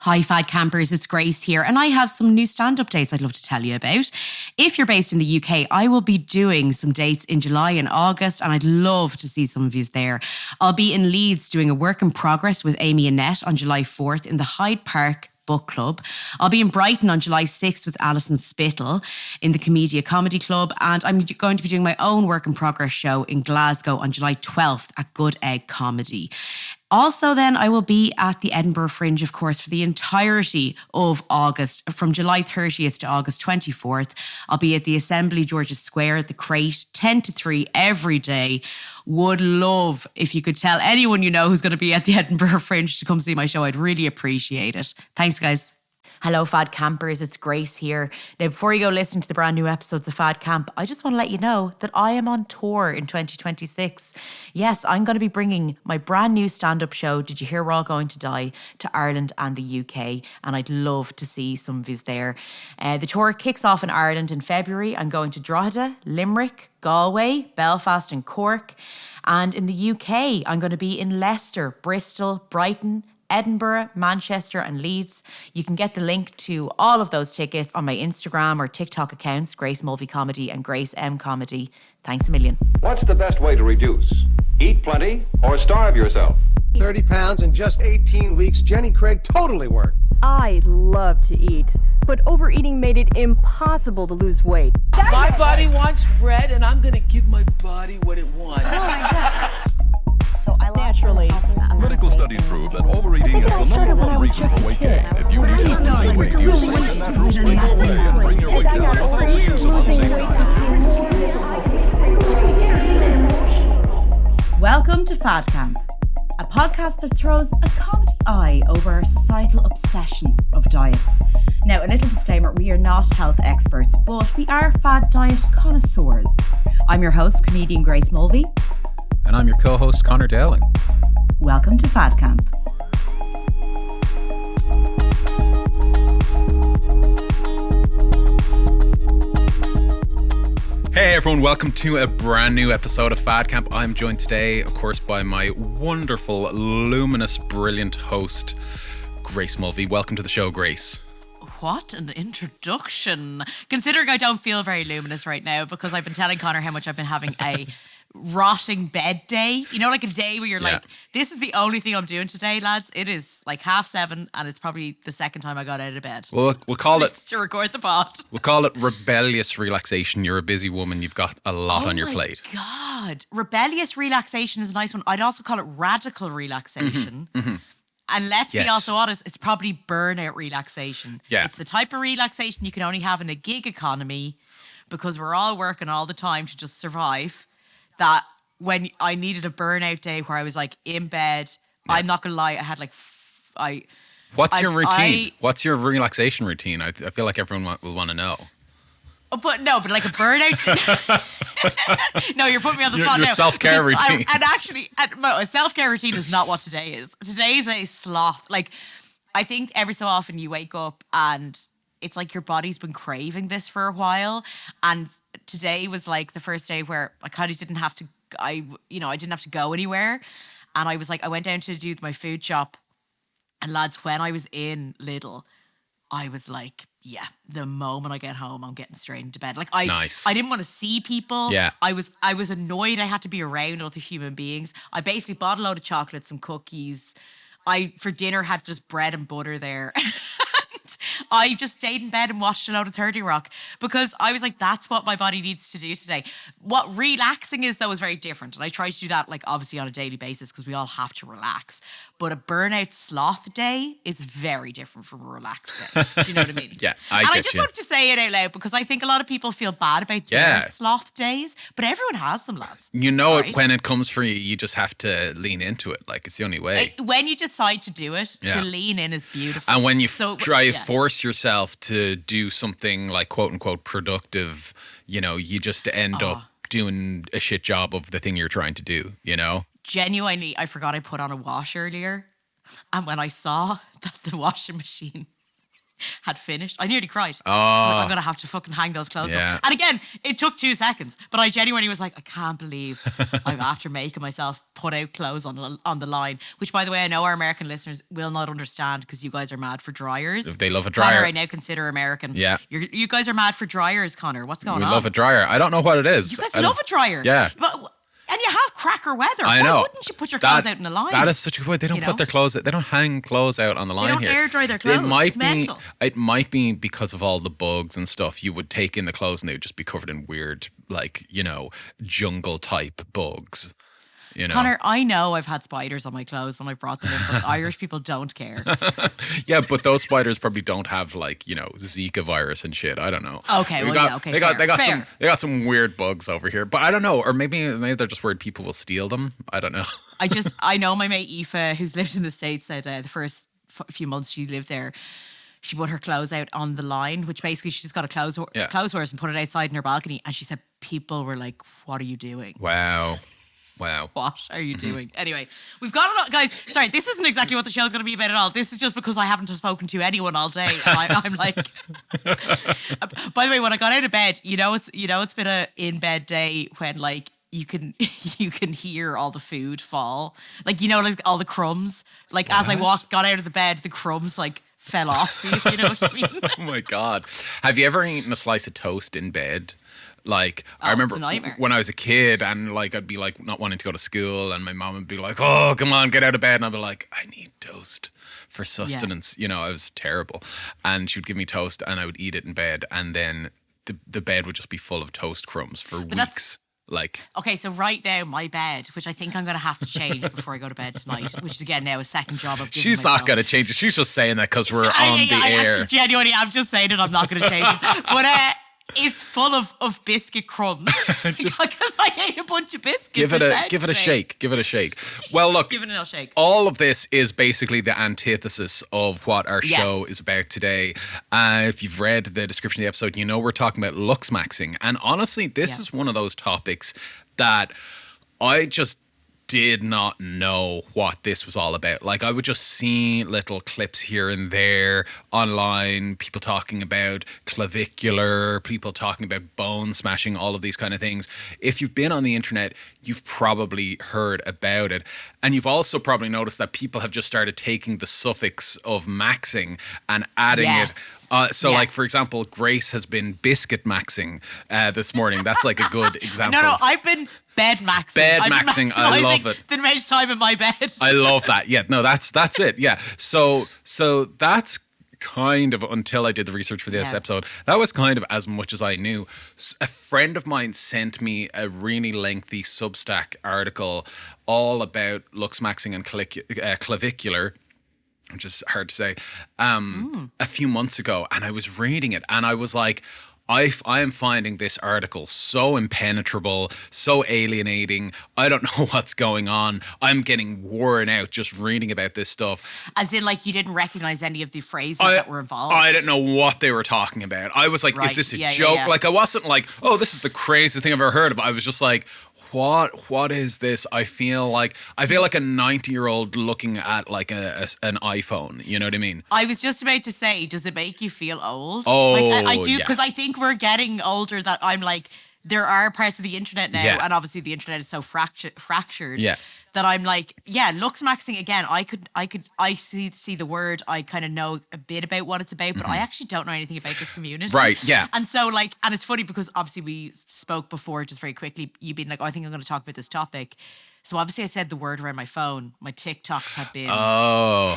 Hi, Fad Campers, it's Grace here, and I have some new stand-up dates I'd love to tell you about. If you're based in the UK, I will be doing some dates in July and August, and I'd love to see some of you there. I'll be in Leeds doing a work in progress with Amy Annette on July 4th in the Hyde Park Book Club. I'll be in Brighton on July 6th with Alison Spittle in the Comedia Comedy Club, and I'm going to be doing my own work in progress show in Glasgow on July 12th at Good Egg Comedy. Also, then, I will be at the Edinburgh Fringe, of course, for the entirety of August, from July 30th to August 24th. I'll be at the Assembly George's Square, the Crate, 10 to 3 every day. Would love if you could tell anyone you know who's going to be at the Edinburgh Fringe to come see my show. I'd really appreciate it. Thanks, guys. Hello, Fad Campers. It's Grace here. Now, before you go listen to the brand new episodes of Fad Camp, I just want to let you know that I am on tour in 2026. Yes, I'm going to be bringing my brand new stand-up show, Did You Hear We're All Going to Die, to Ireland and the UK, and I'd love to see some of you there. The tour kicks off in Ireland in February. I'm going to Drogheda, Limerick, Galway, Belfast and Cork. And in the UK, I'm going to be in Leicester, Bristol, Brighton, Edinburgh, Manchester and Leeds. You can get the link to all of those tickets on my Instagram or TikTok accounts, Grace Mulvey Comedy and Grace M Comedy. Thanks a million. What's the best way to reduce? Eat plenty or starve yourself? 30 pounds in just 18 weeks. Jenny Craig totally worked. I love to eat, but overeating made it impossible to lose weight. My body wants bread, and I'm going to give my body what it wants. Oh my God. So I lost Naturally. Medical studies prove that overeating is the number one reason for weight gain. If you need to lose weight, use Slimming Naturals Weight Away and bring your weight down without the use of unsavory. Welcome to Fad Camp, a podcast that throws a comedy eye over our societal obsession of diets. Now, a little disclaimer, we are not health experts, but we are fad diet connoisseurs. I'm your host, comedian Grace Mulvey. And I'm your co-host, Connor Dowling. Welcome to Fad Camp. Hey everyone, welcome to a brand new episode of Fad Camp. I'm joined today, of course, by my wonderful, luminous, brilliant host, Grace Mulvey. Welcome to the show, Grace. What an introduction. Considering I don't feel very luminous right now because I've been telling Connor how much I've been having a rotting bed day. You know, like a day where you're like, this is the only thing I'm doing today, lads. It is like 7:30 and it's probably the second time I got out of bed. Well, we'll call it to record the pod. We'll call it rebellious relaxation. You're a busy woman. You've got a lot on your plate. Oh my God. Rebellious relaxation is a nice one. I'd also call it radical relaxation. And let's be also honest, it's probably burnout relaxation. Yeah. It's the type of relaxation you can only have in a gig economy because we're all working all the time to just survive. That when I needed a burnout day where I was like in bed, I'm not gonna lie, I had like, What's your routine? What's your relaxation routine? I feel like everyone will want to know. But like a burnout day. No, you're putting me on the spot now. Your self-care routine. A self-care routine is not what today is. Today is a sloth. Like, I think every so often you wake up and it's like your body's been craving this for a while. And today was like the first day where I kind of didn't have to, I didn't have to go anywhere. And I was like, I went down to do my food shop. And lads, when I was in Lidl, I was like, yeah, the moment I get home, I'm getting straight into bed. Like I didn't want to see people. Yeah. I was annoyed I had to be around other human beings. I basically bought a load of chocolates, some cookies. I, for dinner, had just bread and butter there. I just stayed in bed and watched a load of 30 Rock because I was like, that's what my body needs to do today. What relaxing is, though, is very different. And I try to do that, like, obviously on a daily basis because we all have to relax. But a burnout sloth day is very different from a relaxed day. Do you know what I mean? Yeah, I just wanted to say it out loud because I think a lot of people feel bad about their sloth days, but everyone has them, lads. You know, right? When it comes for you, you just have to lean into it. Like, it's the only way. When you decide to do it, the lean in is beautiful. And when you force yourself to do something like quote unquote productive, you know, you just end up doing a shit job of the thing you're trying to do, you know? Genuinely, I forgot I put on a wash earlier. And when I saw that the washing machine had finished. I nearly cried. Oh. I'm going to have to fucking hang those clothes Yeah. up. And again, it took 2 seconds, but I genuinely was like, I can't believe I'm after making myself put out clothes on the line, which, by the way, I know our American listeners will not understand because you guys are mad for dryers. If they love a dryer. Connor, I now consider American. Yeah. You guys are mad for dryers, Connor. What's going on? We love a dryer. I don't know what it is. You guys love a dryer. Yeah. And you have cracker weather. I Why know. wouldn't you put your clothes out in the line? That is such a good way. They don't put their clothes. They don't hang clothes out on the line don't here. air dry their clothes. It's mental. It might be because of all the bugs and stuff. You would take in the clothes and they would just be covered in weird, like, jungle type bugs. Connor, I know I've had spiders on my clothes and I brought them in, but Irish people don't care. Yeah, but those spiders probably don't have Zika virus and shit. I don't know. Okay, They got some weird bugs over here, but I don't know. Or maybe they're just worried people will steal them. I don't know. I know my mate Aoife, who's lived in the States, said the first few months she lived there, she put her clothes out on the line, which basically she just got a clothes horse and put it outside in her balcony. And she said people were like, "What are you doing?" Wow. What are you doing? Anyway, we've got a lot, guys. Sorry, this isn't exactly what the show's going to be about at all. This is just because I haven't spoken to anyone all day, and I'm like. By the way, when I got out of bed, it's been a in bed day when you can hear all the food fall, all the crumbs. As I got out of the bed, the crumbs fell off. If you know what I mean. Oh my God! Have you ever eaten a slice of toast in bed? I remember when I was a kid and I'd be not wanting to go to school and my mom would be like, "Oh, come on, get out of bed." And I'd be like, "I need toast for sustenance." I was terrible. And she would give me toast and I would eat it in bed. And then the bed would just be full of toast crumbs for weeks. Okay, so right now my bed, which I think I'm going to have to change before I go to bed tonight, which is again now a second job of giving She's myself. not going to change it. She's just saying that because we're on the I air. Actually, genuinely, I'm just saying it. I'm not going to change it. But it's full of biscuit crumbs because I ate a bunch of biscuits. Give it a shake. Give it a shake. Well, look, give it a shake. All of this is basically the antithesis of what our show is about today. If you've read the description of the episode, we're talking about Looksmaxxing. And honestly, this is one of those topics that I just did not know what this was all about. I would just see little clips here and there online, people talking about clavicular, people talking about bone smashing, all of these kind of things. If you've been on the internet, you've probably heard about it. And you've also probably noticed that people have just started taking the suffix of maxing and adding it. For example, Grace has been biscuit maxing this morning. That's a good example. No, I've been bed maxing. I love it. The amount of time in my bed. I love that. Yeah, no, that's it. Yeah. So that's kind of, until I did the research for this episode, that was kind of as much as I knew. A friend of mine sent me a really lengthy Substack article all about Looksmaxxing and clavicular, which is hard to say, a few months ago. And I was reading it and I was like, I am finding this article so impenetrable, so alienating. I don't know what's going on. I'm getting worn out just reading about this stuff. As in, you didn't recognize any of the phrases that were involved? I didn't know what they were talking about. I was like, is this a joke? Yeah. I wasn't like, oh, this is the craziest thing I've ever heard of. I was just like, what is this? I feel like a 90-year-old looking at an iPhone. You know what I mean? I was just about to say, does it make you feel old? Oh, I do, because I think we're getting older that I'm like, there are parts of the internet now, and obviously the internet is so fractured. That I'm like, Looksmaxxing again. I see the word. I kind of know a bit about what it's about, but I actually don't know anything about this community. Right? Yeah. And so and it's funny because obviously we spoke before, just very quickly. You being like, I think I'm going to talk about this topic. So obviously I said the word around my phone. My TikToks have been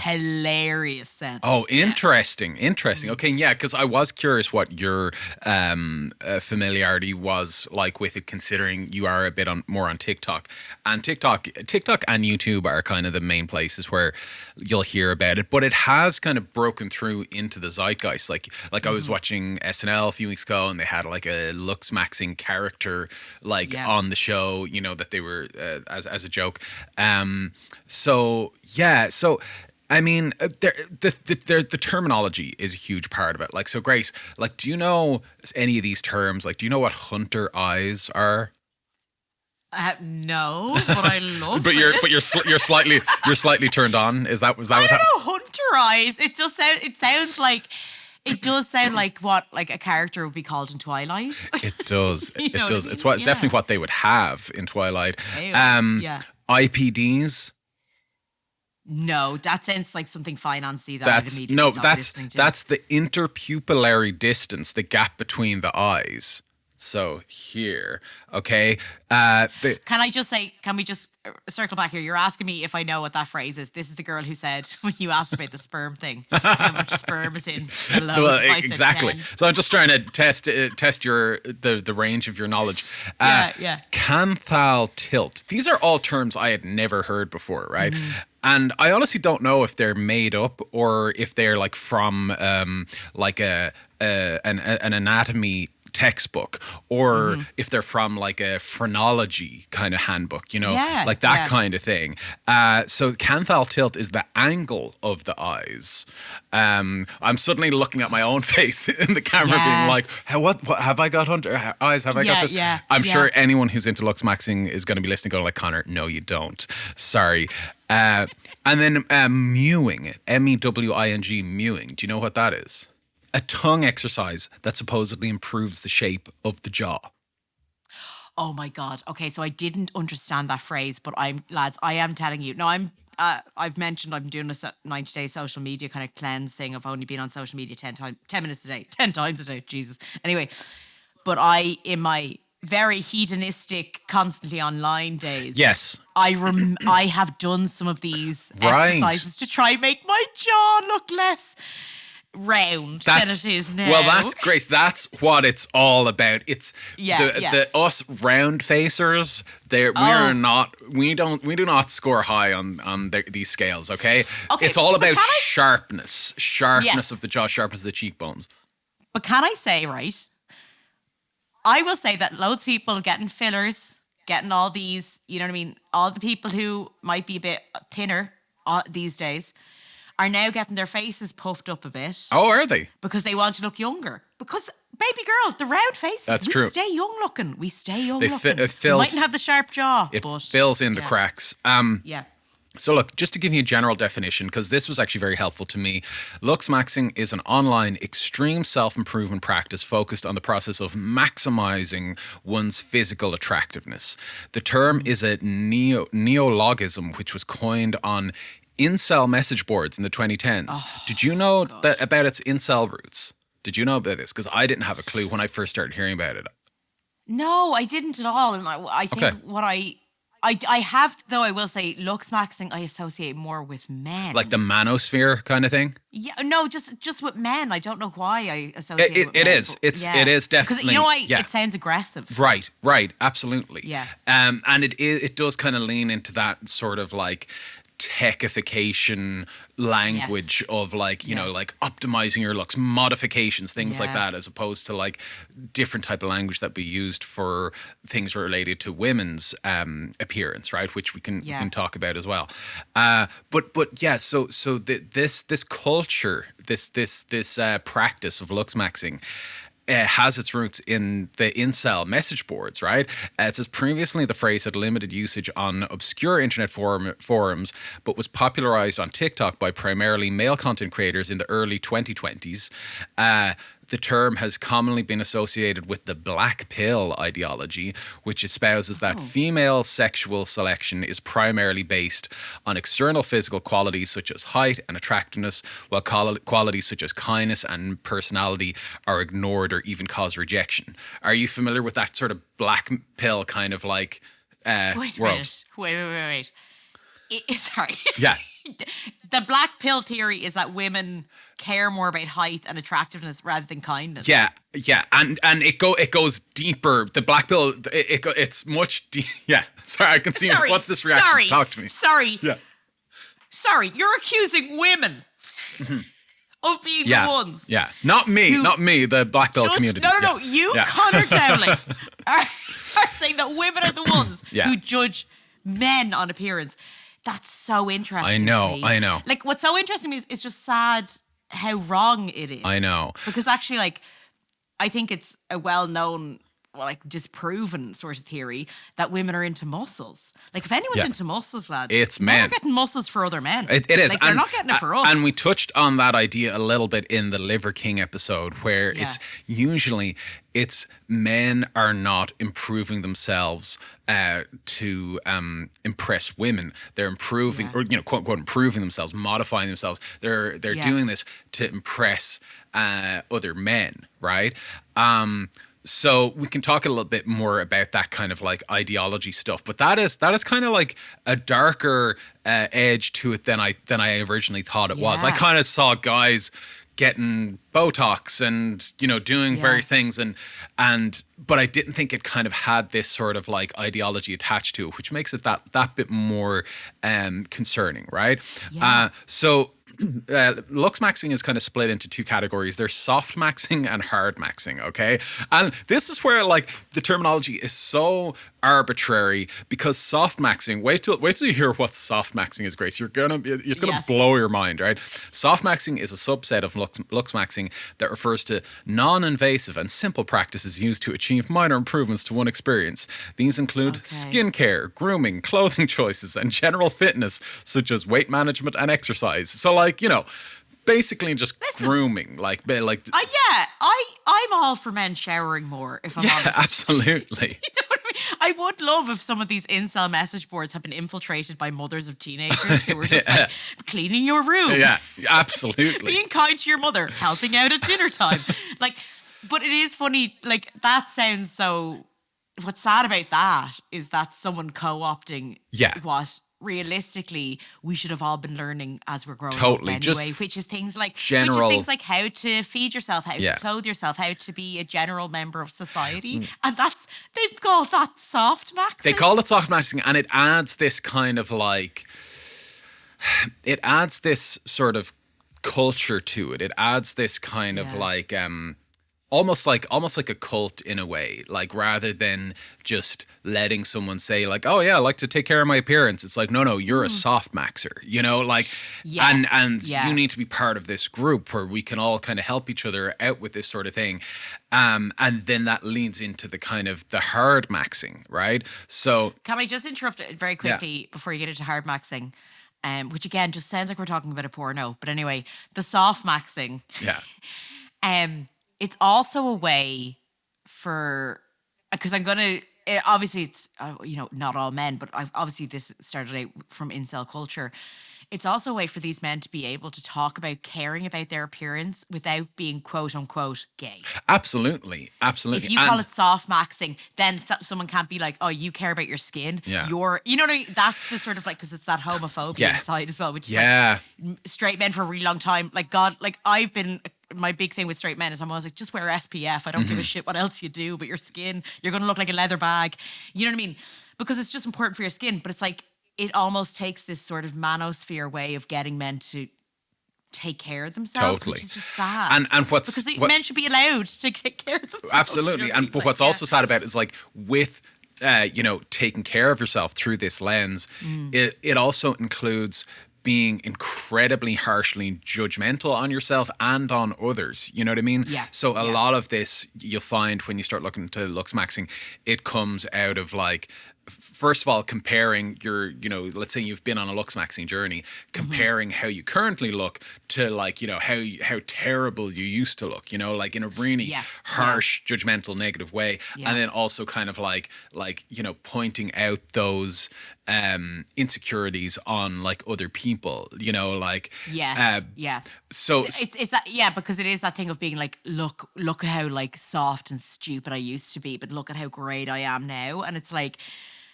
hilarious since. Oh, interesting. Okay, yeah, because I was curious what your familiarity was like with it, considering you are a bit more on TikTok. And TikTok and YouTube are kind of the main places where you'll hear about it. But it has kind of broken through into the zeitgeist. I was watching SNL a few weeks ago, and they had a Looksmaxxing character on the show. That they were as a joke. So I mean, the terminology is a huge part of it. So Grace, do you know any of these terms? Do you know what hunter eyes are? No, but I love. But you're slightly turned on. Was that? I don't know, hunter eyes. It just sounds like. It does sound like what a character would be called in Twilight. It does. It know does. what I It's mean? it's definitely what they would have in Twilight. Ew. Yeah. IPDs. No, that sounds like something financy that I'd immediately stop listening to. That's the interpupillary distance, the gap between the eyes. So here, okay. Can we just circle back here? You're asking me if I know what that phrase is. This is the girl who said, when you asked about the sperm thing, how much sperm is in a load. Well, I said exactly. 10. So I'm just trying to test the range of your knowledge. Yeah. Canthal tilt. These are all terms I had never heard before, right? And I honestly don't know if they're made up or if they're like from like an anatomy textbook, or if they're from like a phrenology kind of handbook, like that kind of thing. So canthal tilt is the angle of the eyes. I'm suddenly looking at my own face in the camera being like, what have I got under eyes? Have I got this? I'm sure anyone who's into Looksmaxxing is going to be listening going like, Connor, no you don't. Sorry. And then mewing, MEWING, mewing. Do you know what that is? A tongue exercise that supposedly improves the shape of the jaw. Oh my God. Okay, so I didn't understand that phrase, but I am telling you. No, I've mentioned I'm doing a 90-day social media kind of cleanse thing. I've only been on social media 10 minutes a day, 10 times a day, Jesus. Anyway, but in my very hedonistic, constantly online days. Yes. I have done some of these exercises to try and make my jaw look less round than it is now. Well, that's great. That's what it's all about. It's the us round facers. We do not score high on these scales. Okay, it's all about sharpness of the jaw, sharpness of the cheekbones. But can I say, right? I will say that loads of people getting fillers, getting all these, you know what I mean? All the people who might be a bit thinner these days are now getting their faces puffed up a bit. Oh, are they? Because they want to look younger. Because, baby girl, the round faces, That's we true. stay young looking. We stay young looking. It fills, we mightn't have the sharp jaw, it but fills in the cracks. Yeah. So look, just to give you a general definition, because this was actually very helpful to me, Looksmaxxing is an online extreme self-improvement practice focused on the process of maximizing one's physical attractiveness. The term is a neologism which was coined on incel message boards in the 2010s. Oh, Did you know about its incel roots? Did you know about this? Because I didn't have a clue when I first started hearing about it. No, I didn't at all. And I think what I have, though, I will say, Looksmaxxing I associate more with men. Like the manosphere kind of thing? Yeah, no, just with men. I don't know why I associate it with men. It is. It is definitely. Because you know why? It sounds aggressive. Right, absolutely. Yeah. And it does kind of lean into that sort of like techification language of like, you know, like optimizing your looks, modifications, things like that, as opposed to like different type of language that we used for things related to women's appearance, right? Which we can talk about as well. But yeah, so this culture, this practice of Looksmaxxing has its roots in the incel message boards, right? It says previously the phrase had limited usage on obscure internet forums, but was popularized on TikTok by primarily male content creators in the early 2020s. The term has commonly been associated with the black pill ideology, which espouses that female sexual selection is primarily based on external physical qualities such as height and attractiveness, while qualities such as kindness and personality are ignored or even cause rejection. Are you familiar with that sort of black pill kind of like world? Wait. Sorry. Yeah. The black pill theory is that women care more about height and attractiveness rather than kindness. Yeah, and it goes deeper. The black pill, it's much yeah. Sorry, I can see. What's this reaction? Sorry, talk to me. Sorry. Yeah. Sorry, you're accusing women of being the ones. Yeah, not me, the black pill community. No. You, Connor Dowling, are saying that women are the ones who judge men on appearance. That's so interesting. I know. Like, what's so interesting to me is it's just sad how wrong it is. I know. Because actually, like, I think it's a well-known disproven sort of theory that women are into muscles. Like if anyone's Yeah. into muscles, lads, It's men men. are getting muscles for other men. It is. Like they're not getting it for us. And we touched on that idea a little bit in the Liver King episode, where Yeah. it's usually men are not improving themselves to impress women. They're improving, or quote unquote, improving themselves, modifying themselves. They're doing this to impress other men, right? So we can talk a little bit more about that kind of like ideology stuff, but that is kind of like a darker edge to it than I originally thought it was. I Yeah. kind of saw guys getting Botox and doing various things but I didn't think it kind of had this sort of like ideology attached to it, which makes it that bit more concerning, right? Yeah. So Looksmaxxing is kind of split into two categories. There's soft maxing and hard maxing, okay? And this is where like the terminology is so arbitrary, because soft maxing, wait till you hear what soft maxing is, Grace. It's gonna Yes. blow your mind, right? Soft maxing is a subset of Looksmaxxing that refers to non-invasive and simple practices used to achieve minor improvements to one experience. These include skincare, grooming, clothing choices, and general fitness, such as weight management and exercise. So like, basically just grooming, like I'm all for men showering more, if I'm honest. absolutely. You know what I mean? I would love if some of these incel message boards have been infiltrated by mothers of teenagers who were just like cleaning your room. Yeah, absolutely. Being kind to your mother, helping out at dinner time. But it is funny, like that sounds so, what's sad about that is that someone co-opting what realistically we should have all been learning as we're growing up anyway, which is things like how to feed yourself, how to clothe yourself, how to be a general member of society. And they've called that soft maxing. They call it soft maxing, and it adds this kind of like, it adds this sort of culture to it. It adds this kind of like almost like a cult in a way, like rather than just letting someone say like, oh yeah, I like to take care of my appearance. It's like, no, you're a soft maxer, like, and you need to be part of this group where we can all kind of help each other out with this sort of thing. And then that leads into the kind of the hard maxing, right? So can I just interrupt it very quickly before you get into hard maxing? Which again just sounds like we're talking about a porno, but anyway, the soft maxing. It's also a way for, because obviously it's, not all men, but obviously this started out from incel culture. It's also a way for these men to be able to talk about caring about their appearance without being quote unquote gay. Absolutely. If you call it soft maxing, then someone can't be like, oh, you care about your skin. Yeah. You know what I mean? That's the sort of like, because it's that homophobia inside as well, which is like straight men for a really long time. Like God, like my big thing with straight men is I'm always like, just wear SPF. I don't give a shit what else you do, but your skin, you're going to look like a leather bag. You know what I mean? Because it's just important for your skin. But it's like, it almost takes this sort of manosphere way of getting men to take care of themselves, which is just sad. Because men should be allowed to take care of themselves. Absolutely. You know But what's also sad about it is like with, taking care of yourself through this lens, it also includes being incredibly harshly judgmental on yourself and on others. You know what I mean? Yeah. So a lot of this you'll find when you start looking into Looksmaxxing, it comes out of like, first of all, comparing your, let's say you've been on a Looksmaxxing journey, comparing how you currently look to like, how terrible you used to look, like in a really harsh, judgmental, negative way. Yeah. And then also kind of like, pointing out those insecurities on like other people, like. Yes. So it's that, because it is that thing of being like, look at how like soft and stupid I used to be, but look at how great I am now. And it's like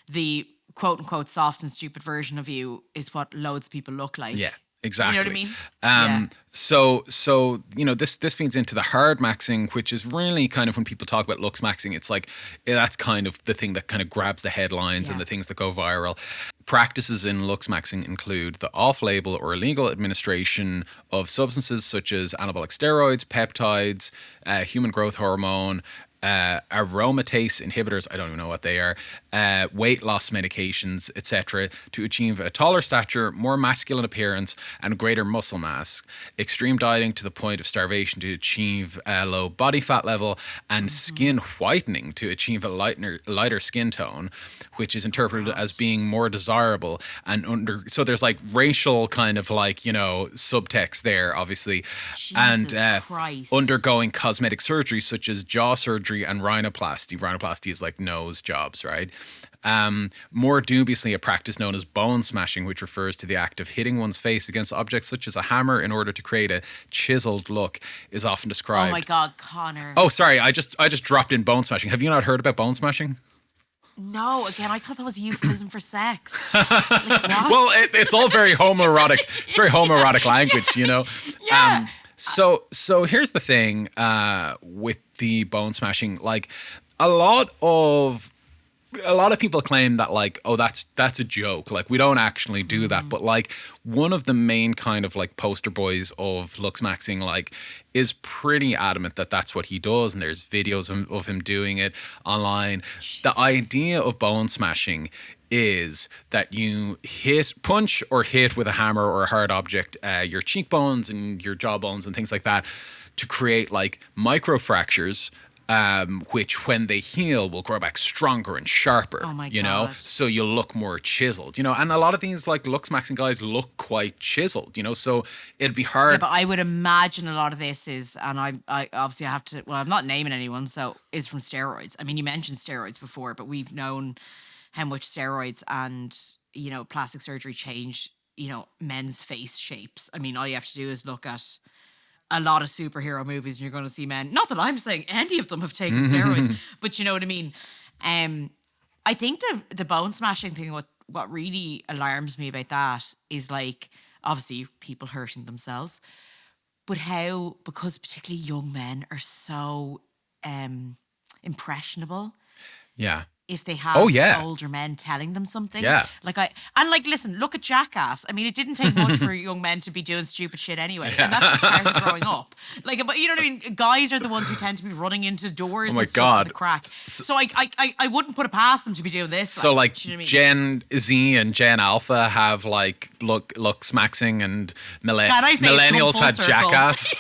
the quote unquote soft and stupid version of you is what loads of people look like. Yeah. Exactly. You know what I mean? So this feeds into the hard maxing, which is really kind of when people talk about Looksmaxxing, it's like that's kind of the thing that kind of grabs the headlines and the things that go viral. Practices in Looksmaxxing include the off-label or illegal administration of substances such as anabolic steroids, peptides, human growth hormone, aromatase inhibitors, I don't even know what they are, weight loss medications, etc., to achieve a taller stature, more masculine appearance, and greater muscle mass. Extreme dieting to the point of starvation to achieve a low body fat level, and skin whitening to achieve a lighter skin tone, which is interpreted as being more desirable. And so there's like racial kind of like, subtext there, obviously. Jesus Christ. Undergoing cosmetic surgery such as jaw surgery and rhinoplasty. Rhinoplasty is like nose jobs, right? More dubiously, a practice known as bone smashing, which refers to the act of hitting one's face against objects such as a hammer in order to create a chiseled look, is often described. Oh my God, Connor. Oh, sorry, I just dropped in bone smashing. Have you not heard about bone smashing? No, again, I thought that was a euphemism for sex. Like, what? Well, it's all very homoerotic. It's very homoerotic language, Yeah. So here's the thing with the bone smashing. Like, a lot of people claim that, like, oh, that's a joke. Like, we don't actually do that. But like, one of the main kind of like poster boys of Looksmaxxing, like, is pretty adamant that that's what he does, and there's videos of him doing it online. The idea of bone smashing is that you punch or hit with a hammer or a hard object your cheekbones and your jawbones and things like that to create like micro fractures, which when they heal will grow back stronger and sharper. Oh my God. So you'll look more chiseled, and a lot of these like Looksmaxxing guys look quite chiseled, so it'd be hard. Yeah, but I would imagine a lot of this is, and I obviously have to, well, I'm not naming anyone, so is from steroids. I mean, you mentioned steroids before, but we've known how much steroids and, plastic surgery change, men's face shapes. I mean, all you have to do is look at a lot of superhero movies and you're going to see men. Not that I'm saying any of them have taken steroids, but you know what I mean? I think the bone smashing thing, what really alarms me about that is like, obviously people hurting themselves, but how, because particularly young men are so impressionable. Yeah. If they have older men telling them something. Yeah. Listen, look at Jackass. I mean, it didn't take much for young men to be doing stupid shit anyway. And that's just part of growing up. Like, but you know what I mean? Guys are the ones who tend to be running into doors and stuff with the crack. So I wouldn't put it past them to be doing this. So like you know what I mean? Gen Z and Gen Alpha have like Looksmaxxing, and millennials had Jackass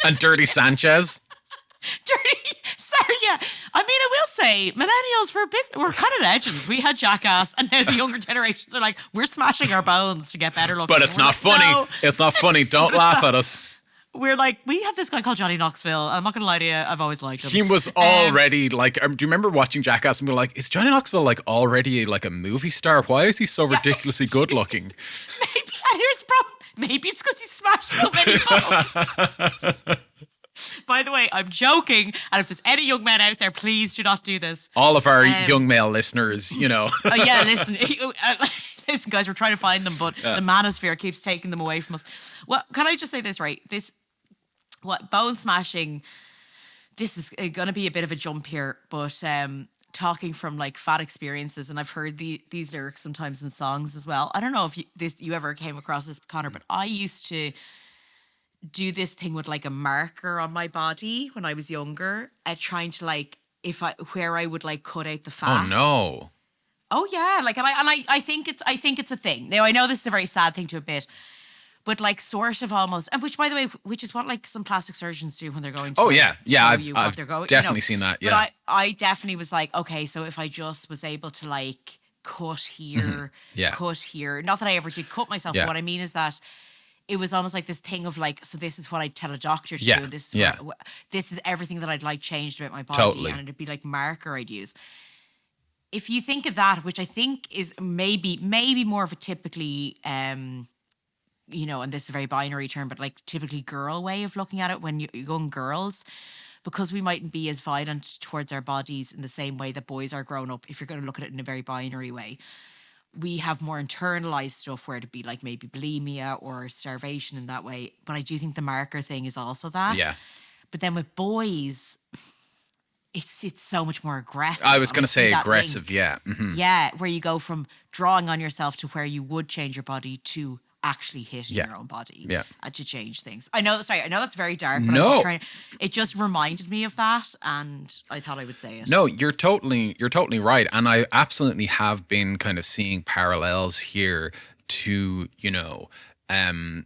and Dirty Sanchez. Sorry, yeah. I mean, I will say, millennials we're kind of legends. We had Jackass, and now the younger generations are like, we're smashing our bones to get better looking. But it's not funny. No. It's not funny. Don't laugh at us. We're like, we have this guy called Johnny Knoxville. I'm not going to lie to you. I've always liked him. He was already like, do you remember watching Jackass and be like, is Johnny Knoxville like already like a movie star? Why is he so ridiculously good looking? Maybe, and here's the problem. Maybe it's because he smashed so many bones. By the way, I'm joking, and if there's any young men out there, please do not do this. All of our young male listeners, Oh yeah, listen, guys, we're trying to find them, but the manosphere keeps taking them away from us. Well, can I just say this, right? Bone smashing, this is going to be a bit of a jump here, but talking from like Fad experiences, and I've heard these lyrics sometimes in songs as well. I don't know if you ever came across this, Connor, but I used to do this thing with like a marker on my body when I was younger, trying to like where I would like cut out the fat. Oh no. Oh yeah, like I think it's a thing. Now I know this is a very sad thing to admit, but like sort of almost, and which by the way, which is what like some plastic surgeons do when they're going to. Oh yeah, I've definitely seen that. Yeah, but I definitely was like, okay, so if I just was able to like cut here, cut here. Not that I ever did cut myself, but what I mean is that it was almost like this thing of like, so this is what I'd tell a doctor to do. This is this is everything that I'd like changed about my body. Totally. And it'd be like marker I'd use. If you think of that, which I think is maybe more of a typically, and this is a very binary term, but like typically girl way of looking at it when you're young girls, because we mightn't be as violent towards our bodies in the same way that boys are grown up, if you're going to look at it in a very binary way. We have more internalized stuff where it'd be like maybe bulimia or starvation in that way. But I do think the marker thing is also that. Yeah. But then with boys, it's so much more aggressive. I was going to say aggressive, yeah. Mm-hmm. Yeah, where you go from drawing on yourself to where you would change your body to actually hitting Yeah. your own body Yeah. to change things. I know that's very dark, but No. it just reminded me of that, and I thought I would say it. No, you're totally right. And I absolutely have been kind of seeing parallels here to,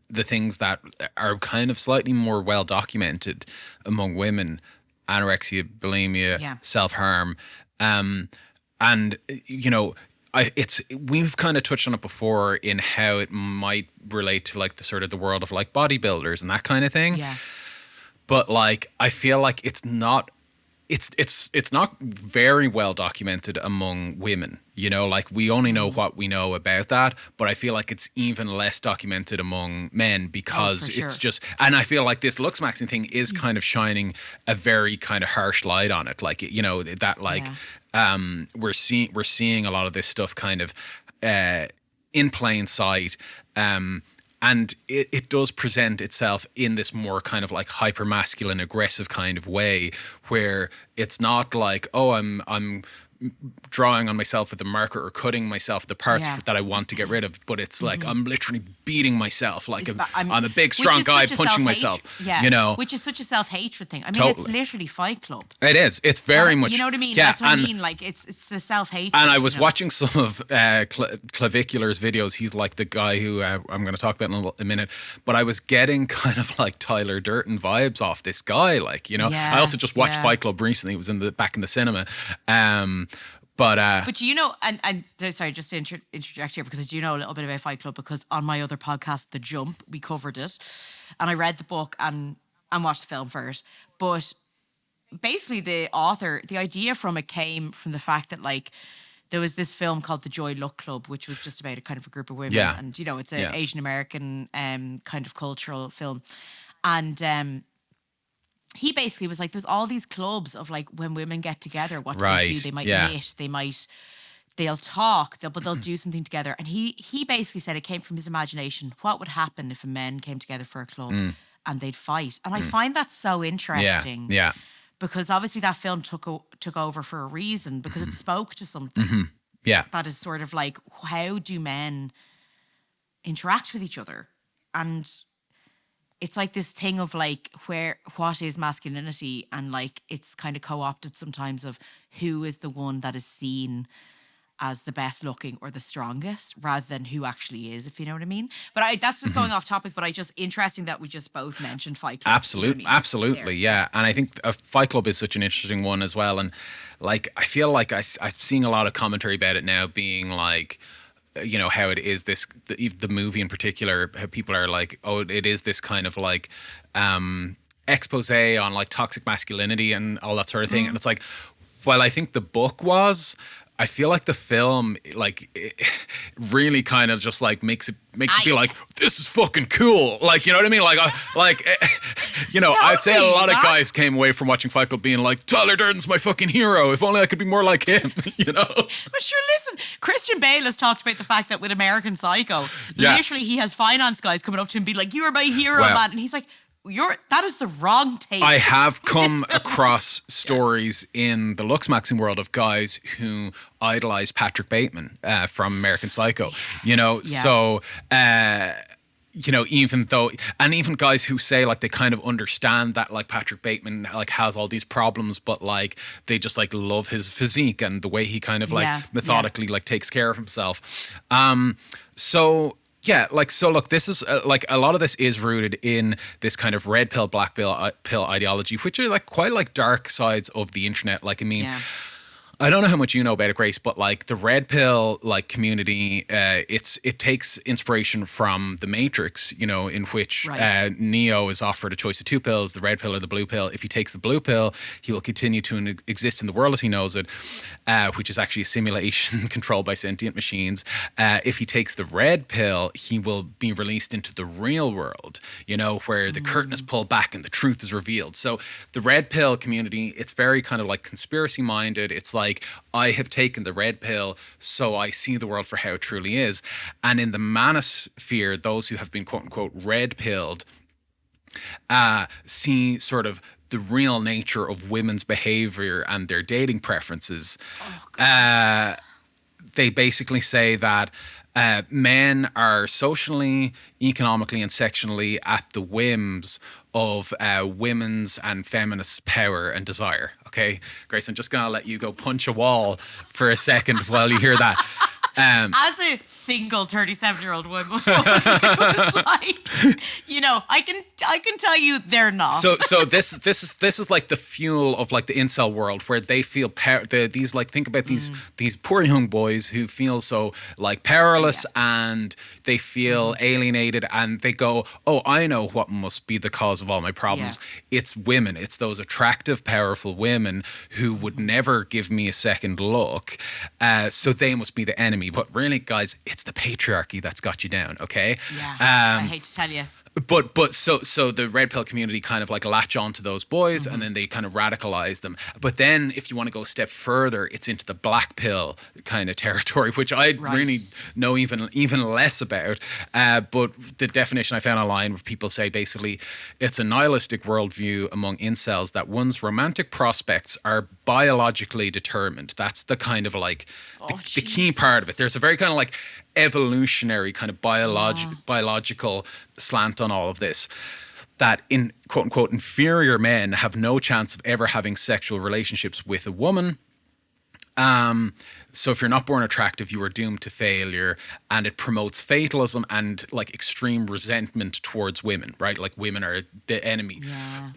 the things that are kind of slightly more well documented among women: anorexia, bulimia, self-harm. And we've kind of touched on it before in how it might relate to like the sort of the world of like bodybuilders and that kind of thing. Yeah. But like, I feel like it's not very well documented among women, like we only know what we know about that, but I feel like it's even less documented among men because it's just, and I feel like this Looksmaxxing thing is kind of shining a very kind of harsh light on it. Like, that like, we're seeing a lot of this stuff kind of, in plain sight. And it does present itself in this more kind of like hyper masculine, aggressive kind of way, where it's not like, oh, I'm drawing on myself with a marker or cutting myself the parts that I want to get rid of, but it's like I'm literally beating myself like I'm a big strong guy punching myself. Which is such a self-hatred thing. I mean, it's literally Fight Club. It is. It's very much. You know what I mean? Yeah, that's what I mean. Like it's the self-hatred. And I was watching some of Clavicular's videos. He's like the guy who I'm going to talk about in a minute. But I was getting kind of like Tyler Durden vibes off this guy. Like, I also just watched Fight Club recently. It was back in the cinema. But and sorry, just to interject here, because I do know a little bit about Fight Club, because on my other podcast, The Jump, we covered it, and I read the book and watched the film first. But basically, the idea from it came from the fact that like there was this film called The Joy Luck Club, which was just about a kind of a group of women, and it's an Asian American kind of cultural film, and he basically was like, there's all these clubs of like when women get together, what do they do? They might knit, they'll talk, but they'll do something together. And he basically said it came from his imagination. What would happen if a men came together for a club and they'd fight? And I find that so interesting. Yeah. Because obviously that film took over for a reason, because it spoke to something. Mm-hmm. Yeah. That is sort of like, how do men interact with each other? And it's like this thing of like what is masculinity, and like it's kind of co-opted sometimes of who is the one that is seen as the best looking or the strongest rather than who actually is, if you know what I mean. But that's just going off topic, but interesting that we just both mentioned Fight Club. Absolutely, yeah. And I think Fight Club is such an interesting one as well. And like, I feel like I'm seeing a lot of commentary about it now being like, how it is the movie in particular, how people are like, oh, it is this kind of like expose on like toxic masculinity and all that sort of thing. And it's like, while I think the book was, I feel like the film like it really kind of just like makes it be like, this is fucking cool. Like, you know what I mean? Like, I'd say a lot of guys came away from watching Fight Club being like, Tyler Durden's my fucking hero. If only I could be more like him, But sure, listen, Christian Bale has talked about the fact that with American Psycho, literally he has finance guys coming up to him and be like, you're my hero, man. And he's like, that is the wrong take. I have come across stories in the Looksmaxxing world of guys who idolize Patrick Bateman from American Psycho. So even guys who say like they kind of understand that like Patrick Bateman like has all these problems, but like they just like love his physique and the way he kind of like methodically like takes care of himself. Yeah, like, so look, this is like a lot of this is rooted in this kind of red pill, black pill ideology, which are like quite like dark sides of the internet. Like, I mean, I don't know how much you know about it, Grace, but like the red pill like community, it takes inspiration from the Matrix, in which Neo is offered a choice of two pills, the red pill or the blue pill. If he takes the blue pill, he will continue to exist in the world as he knows it, which is actually a simulation controlled by sentient machines. If he takes the red pill, he will be released into the real world, where the curtain is pulled back and the truth is revealed. So the red pill community, it's very kind of like conspiracy minded. It's like, I have taken the red pill, so I see the world for how it truly is. And in the manosphere, those who have been quote unquote red pilled see sort of the real nature of women's behavior and their dating preferences. They basically say that men are socially, economically, and sexually at the whims of women's and feminists' power and desire. Okay, Grace, I'm just going to let you go punch a wall for a second while you hear that. As a single 37-year-old woman, it was like, you know, I can tell you they're not. So this is like the fuel of like the incel world, where they feel these like, think about these poor young boys who feel so like powerless, and they feel alienated, and they go, oh, I know what must be the cause of all my problems. It's women. It's those attractive, powerful women who would never give me a second look. So they must be the enemy. But really, guys, it's the patriarchy that's got you down, okay? Yeah, I hate to tell you. But so the red pill community kind of like latch on to those boys, and then they kind of radicalize them. But then if you want to go a step further, it's into the black pill kind of territory, which I really know even less about. But the definition I found online, where people say basically it's a nihilistic worldview among incels that one's romantic prospects are biologically determined. That's the kind of like the key part of it. There's a very kind of like evolutionary kind of biological slant on all of this, that in quote unquote inferior men have no chance of ever having sexual relationships with a woman. So if you're not born attractive, you are doomed to failure, and it promotes fatalism and like extreme resentment towards women, right? Like women are the enemy.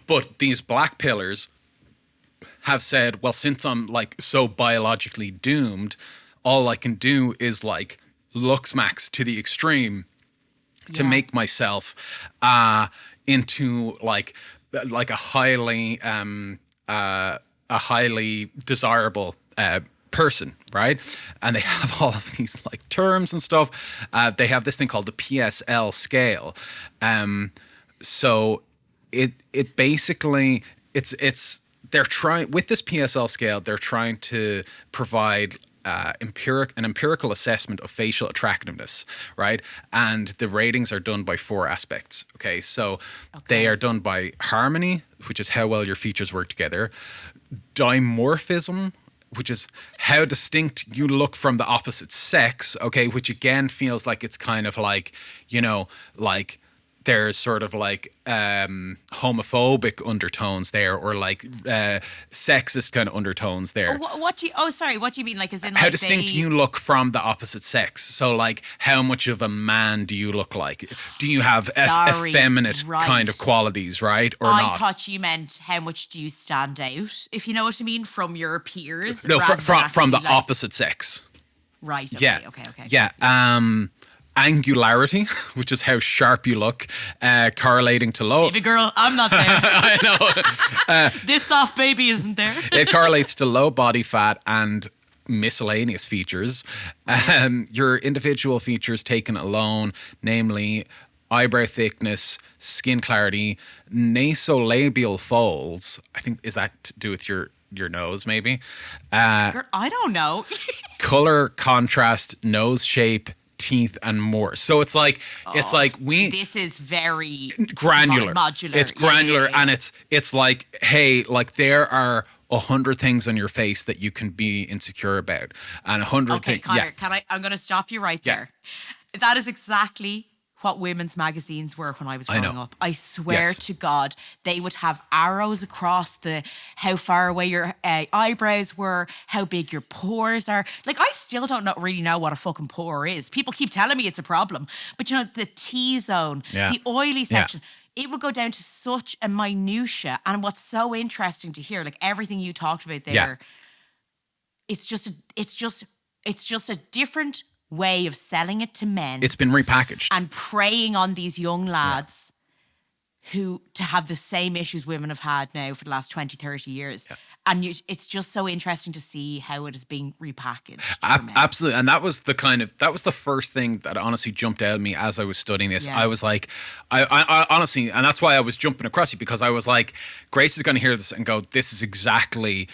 But these black pillars have said, well, since I'm like so biologically doomed, all I can do is like Looksmaxx to the extreme to make myself into like a highly desirable person, right? And they have all of these like terms and stuff. They have this thing called the PSL scale. So it basically they're trying with this PSL scale. They're trying to provide an empirical assessment of facial attractiveness, right? And the ratings are done by 4 aspects. Okay, so they are done by harmony, which is how well your features work together; dimorphism, which is how distinct you look from the opposite sex. Okay, which again feels like it's kind of like, you know, like there's sort of like homophobic undertones there, or like sexist kind of undertones there. What do you mean? Like, as in, like, how distinct you look from the opposite sex. So like, how much of a man do you look like? Do you have effeminate kind of qualities, right? Or not? I thought you meant how much do you stand out, if you know what I mean, from your peers? No, from the opposite sex. Right. Okay. Okay. Yeah. Angularity, which is how sharp you look, correlating to low. Baby girl, I'm not there. I know. This soft baby isn't there. It correlates to low body fat and miscellaneous features. Your individual features taken alone, namely eyebrow thickness, skin clarity, nasolabial folds. I think, is that to do with your nose, maybe? Girl, I don't know. Color, contrast, nose shape, teeth, and more. So it's like this is very granular. Modular. It's granular, yeah. and it's like, hey, like there are 100 things on your face that you can be insecure about, and 100 Okay, things. Connor, I'm going to stop you right there. That is exactly what women's magazines were when I was growing up. I swear to God, they would have arrows across how far away your eyebrows were, how big your pores are. Like, I still don't really know what a fucking pore is. People keep telling me it's a problem. But, you know, the T-zone, the oily section, it would go down to such a minutia. And what's so interesting to hear, like everything you talked about there, it's just a different way of selling it to men. It's been repackaged. And preying on these young lads who to have the same issues women have had now for the last 20, 30 years. Yeah. And it's just so interesting to see how it is being repackaged. Absolutely. And that was the first thing that honestly jumped out at me as I was studying this. I was like, I honestly, and that's why I was jumping across you, because I was like, Grace is going to hear this and go, this is exactly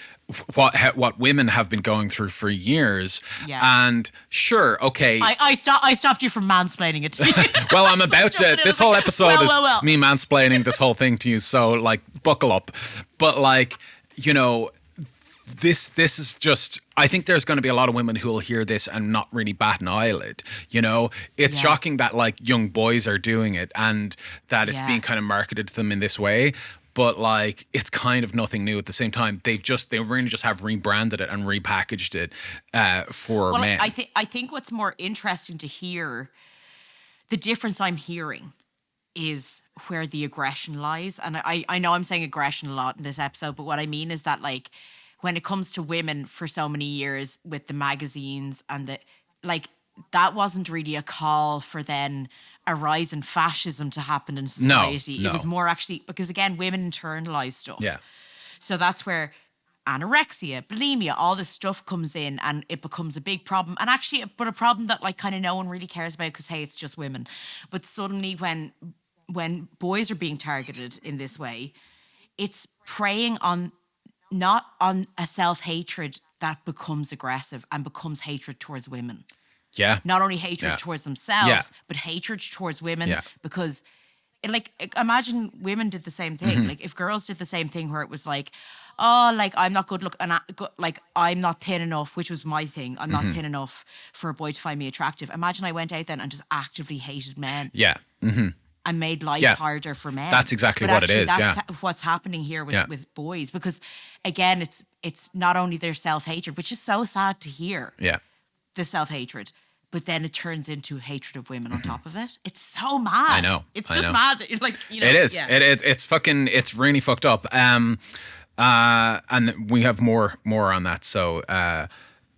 what women have been going through for years. Yeah. And sure, okay. I stopped you from mansplaining it to you. Well, I'm about to. This whole episode is me mansplaining this whole thing to you. So like, buckle up. But like, you know, this is just, I think there's going to be a lot of women who will hear this and not really bat an eyelid. You know, it's shocking that like young boys are doing it and that it's being kind of marketed to them in this way. But like, it's kind of nothing new at the same time. They really just have rebranded it and repackaged it for men. I think what's more interesting to hear, the difference I'm hearing is where the aggression lies. And I know I'm saying aggression a lot in this episode, but what I mean is that like, when it comes to women for so many years with the magazines and the, like, that wasn't really a call for then a rise in fascism to happen in society. No. It was more actually, because again, women internalize stuff. Yeah. So that's where anorexia, bulimia, all this stuff comes in and it becomes a big problem. And actually, but a problem that like kind of no one really cares about because, hey, it's just women. But suddenly when boys are being targeted in this way, it's preying on not on a self-hatred that becomes aggressive and becomes hatred towards women. Yeah. Not only hatred towards themselves, but hatred towards women because, imagine women did the same thing. Like, if girls did the same thing where it was like, oh, like, I'm not good look, and I'm not thin enough, which was my thing. I'm not thin enough for a boy to find me attractive. Imagine I went out then and just actively hated men. Yeah. And made life harder for men. That's exactly what it is. That's what's happening here with boys. Because again, it's not only their self-hatred, which is so sad to hear. Yeah. The self-hatred, but then it turns into hatred of women on top of it. It's so mad. I know. It's just mad that like, you know. It is. Yeah. It's really fucked up. And we have more on that. So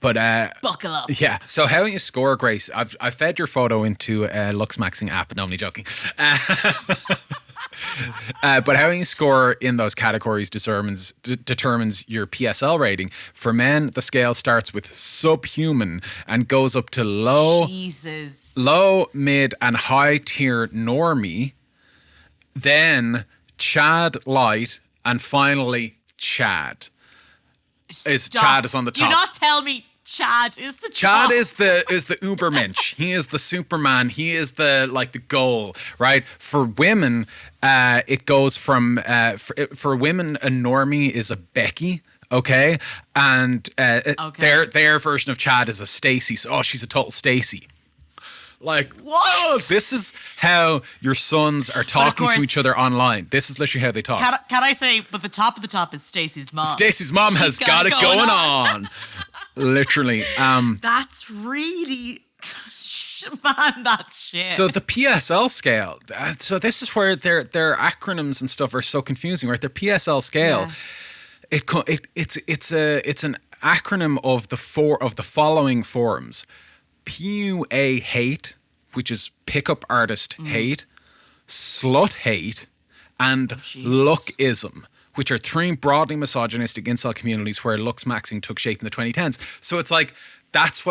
but buckle up. Yeah. So how you score, Grace? I fed your photo into a Looksmaxxing app. No, I'm only joking. But how you score in those categories determines your PSL rating. For men, the scale starts with subhuman and goes up to low, mid, and high tier normie. Then Chad light, and finally Chad. Chad is on the top. Do not tell me Chad is the Chad top. is the Ubermensch. He is the Superman. He is the goal, right? For women, it goes from for women, a normie is a Becky. Okay, and their version of Chad is a Stacy. So, she's a total Stacy. Like, what? Oh, this is how your sons are talking to each other online. This is literally how they talk. Can I say, but the top of the top is Stacey's mom. Stacey's mom has got it going on. Literally. That's really, man, that's shit. So the PSL scale, so this is where their acronyms and stuff are so confusing, right? Their PSL scale, it's an acronym of the following forms. PUA hate, which is pickup artist hate, slut hate, and lookism, which are three broadly misogynistic incel communities where Looksmaxxing took shape in the 2010s. So it's like, that's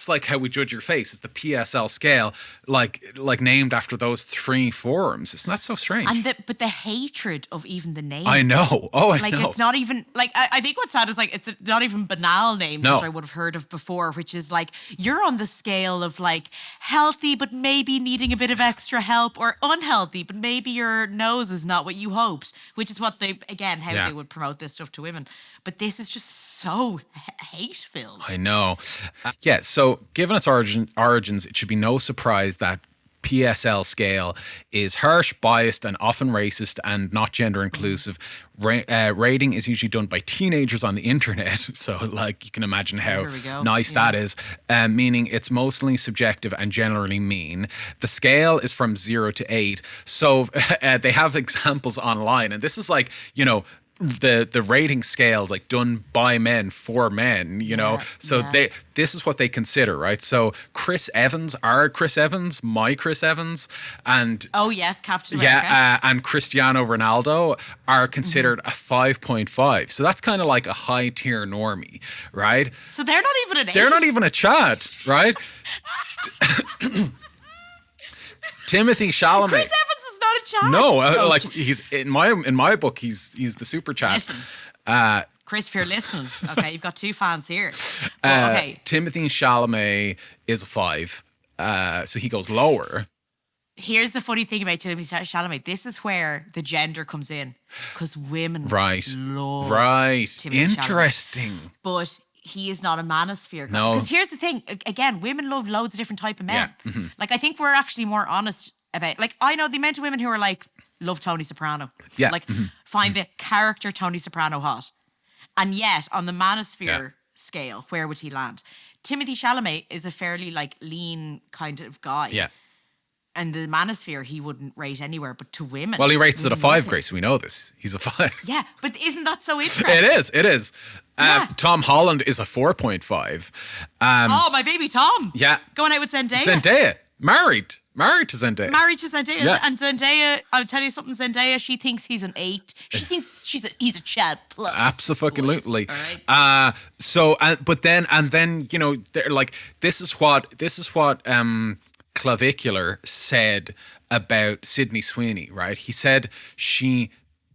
like how we judge your face. It's the PSL scale, like named after those three forums. Isn't that so strange? But the hatred of even the name. I know. Oh, I know. It's not even like, I think what's sad is like, it's not even banal names No. which I would have heard of before, which is like, you're on the scale of like healthy, but maybe needing a bit of extra help, or unhealthy, but maybe your nose is not what you hoped, which is what they would promote this stuff to women. But this is just so hate-filled. I know. So given its origins, it should be no surprise that PSL scale is harsh, biased, and often racist and not gender inclusive. Rating is usually done by teenagers on the internet. So like you can imagine how nice that is, meaning it's mostly subjective and generally mean. The scale is from 0 to 8. So they have examples online, and this is like, you know, the rating scales like done by men for men, you know. So this is what they consider, right? So Chris Evans, my Chris Evans, and Captain America, and Cristiano Ronaldo are considered a 5.5. So that's kind of like a high tier normie, right? So they're not even an 8. They're not even a Chad, right? Timothy Chalamet. Chris Evans is not a Chad. No, like he's in my book, he's the super Chad. Listen, Chris, if you're listening, okay, you've got two fans here. But, okay, Timothy Chalamet is a 5, so he goes lower. Here's the funny thing about Timothée Chalamet. This is where the gender comes in, because women love Timothée Interesting. Chalamet. But he is not a manosphere. No. Because here's the thing. Again, women love loads of different type of men. Yeah. Mm-hmm. Like, I think we're actually more honest about... Like, I know the amount of women who are like, love Tony Soprano. Yeah. Like, find the character Tony Soprano hot. And yet, on the manosphere scale, where would he land? Timothée Chalamet is a fairly, like, lean kind of guy. Yeah. And the manosphere, he wouldn't rate anywhere, but to women. Well, he rates it a 5, Grace. We know this. He's a 5. Yeah, but isn't that so interesting? It is. Tom Holland is a 4.5. Oh, my baby Tom. Yeah. Going out with Zendaya. Zendaya. Married to Zendaya. Married to Zendaya. Yeah. And Zendaya, I'll tell you something, Zendaya, she thinks he's an 8. She thinks he's a Chad plus. Absolutely. All right. But then, you know, they're like, this is what Clavicular said about Sydney Sweeney, right? He said she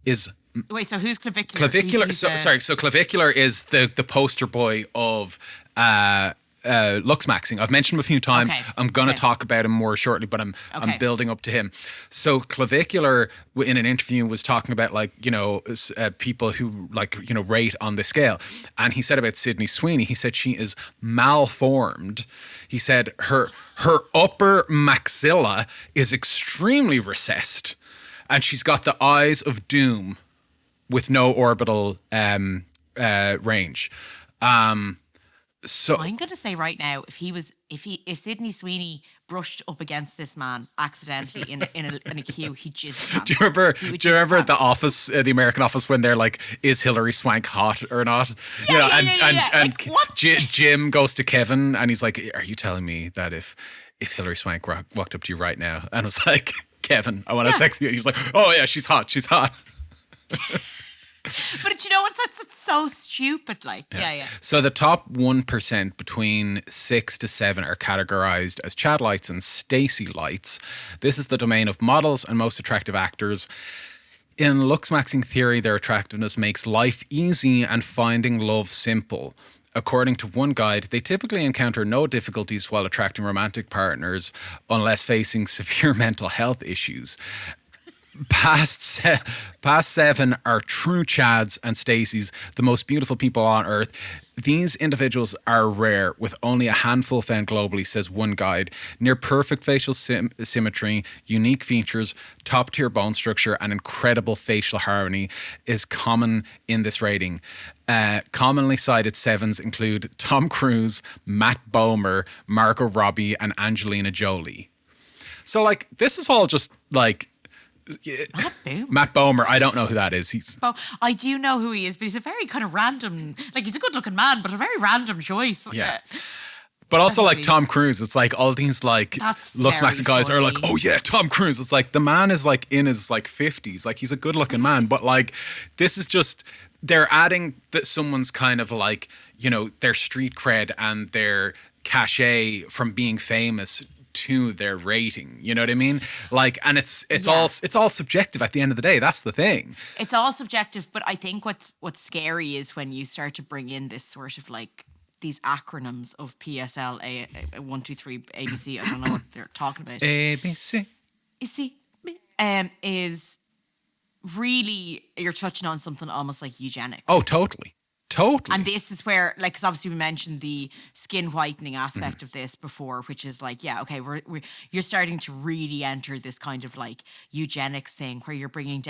is... Wait, so who's Clavicular? Clavicular. So Clavicular is the poster boy of Looksmaxxing. I've mentioned him a few times. Okay. I'm going to talk about him more shortly, but I'm building up to him. So Clavicular, in an interview, was talking about, like, you know, people who, like, you know, rate on the scale. And he said about Sydney Sweeney, he said she is malformed. He said her upper maxilla is extremely recessed, and she's got the eyes of doom with no orbital range. So I'm going to say right now, if Sydney Sweeney brushed up against this man accidentally in a queue, he'd just... Do you remember The Office, the American Office, when they're like, is Hilary Swank hot or not? Yeah, and Like, what? Jim goes to Kevin and he's like, are you telling me that if Hilary Swank walked up to you right now and was like, Kevin, I want to sex you, he's like, oh yeah, she's hot. But you know what's that's so stupid, like. Yeah. So the top 1% between 6 to 7 are categorized as Chad lights and Stacy lights. This is the domain of models and most attractive actors. In Looksmaxxing theory, their attractiveness makes life easy and finding love simple. According to one guide, they typically encounter no difficulties while attracting romantic partners unless facing severe mental health issues. Past 7 are true Chads and Stacys, the most beautiful people on earth. These individuals are rare, with only a handful found globally, says one guide. Near perfect facial symmetry, unique features, top-tier bone structure, and incredible facial harmony is common in this rating. Commonly cited 7s include Tom Cruise, Matt Bomer, Margot Robbie, and Angelina Jolie. So, like, this is all just, like... Matt Bomer, I don't know who that is. I do know who he is, but he's a very kind of random, like, he's a good looking man, but a very random choice. Yeah. But also, like, Tom Cruise, it's like all these, like, Looksmaxxing guys are like, oh yeah, Tom Cruise. It's like the man is, like, in his, like, 50s. Like, he's a good looking man, but, like, this is just, they're adding that someone's kind of like, you know, their street cred and their cachet from being famous to their rating, you know what I mean? Like, and it's all subjective at the end of the day. That's the thing. It's all subjective, but I think what's scary is when you start to bring in this sort of like these acronyms of PSL, A 1 2 3 ABC. I don't know what they're talking about. ABC. You see, is really you're touching on something almost like eugenics. Oh, totally. And this is where, like, because obviously we mentioned the skin whitening aspect of this before, which is like, yeah, okay, you're starting to really enter this kind of like eugenics thing where you're bringing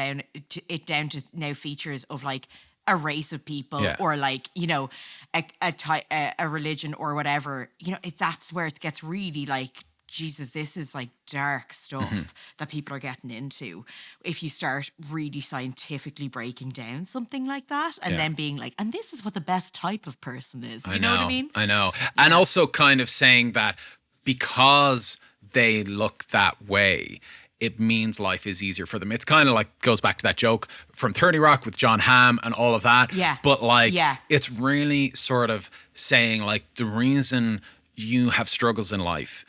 it down to now features of like a race of people or like, you know, a religion or whatever. You know, that's where it gets really like, Jesus, this is like dark stuff that people are getting into. If you start really scientifically breaking down something like that and then being like, and this is what the best type of person is. You know what I mean? I know. Yeah. And also kind of saying that because they look that way, it means life is easier for them. It's kind of like goes back to that joke from 30 Rock with John Hamm and all of that. Yeah. But like, it's really sort of saying like the reason you have struggles in life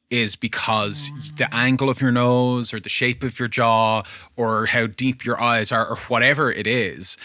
is because the angle of your nose or the shape of your jaw or how deep your eyes are or whatever it is,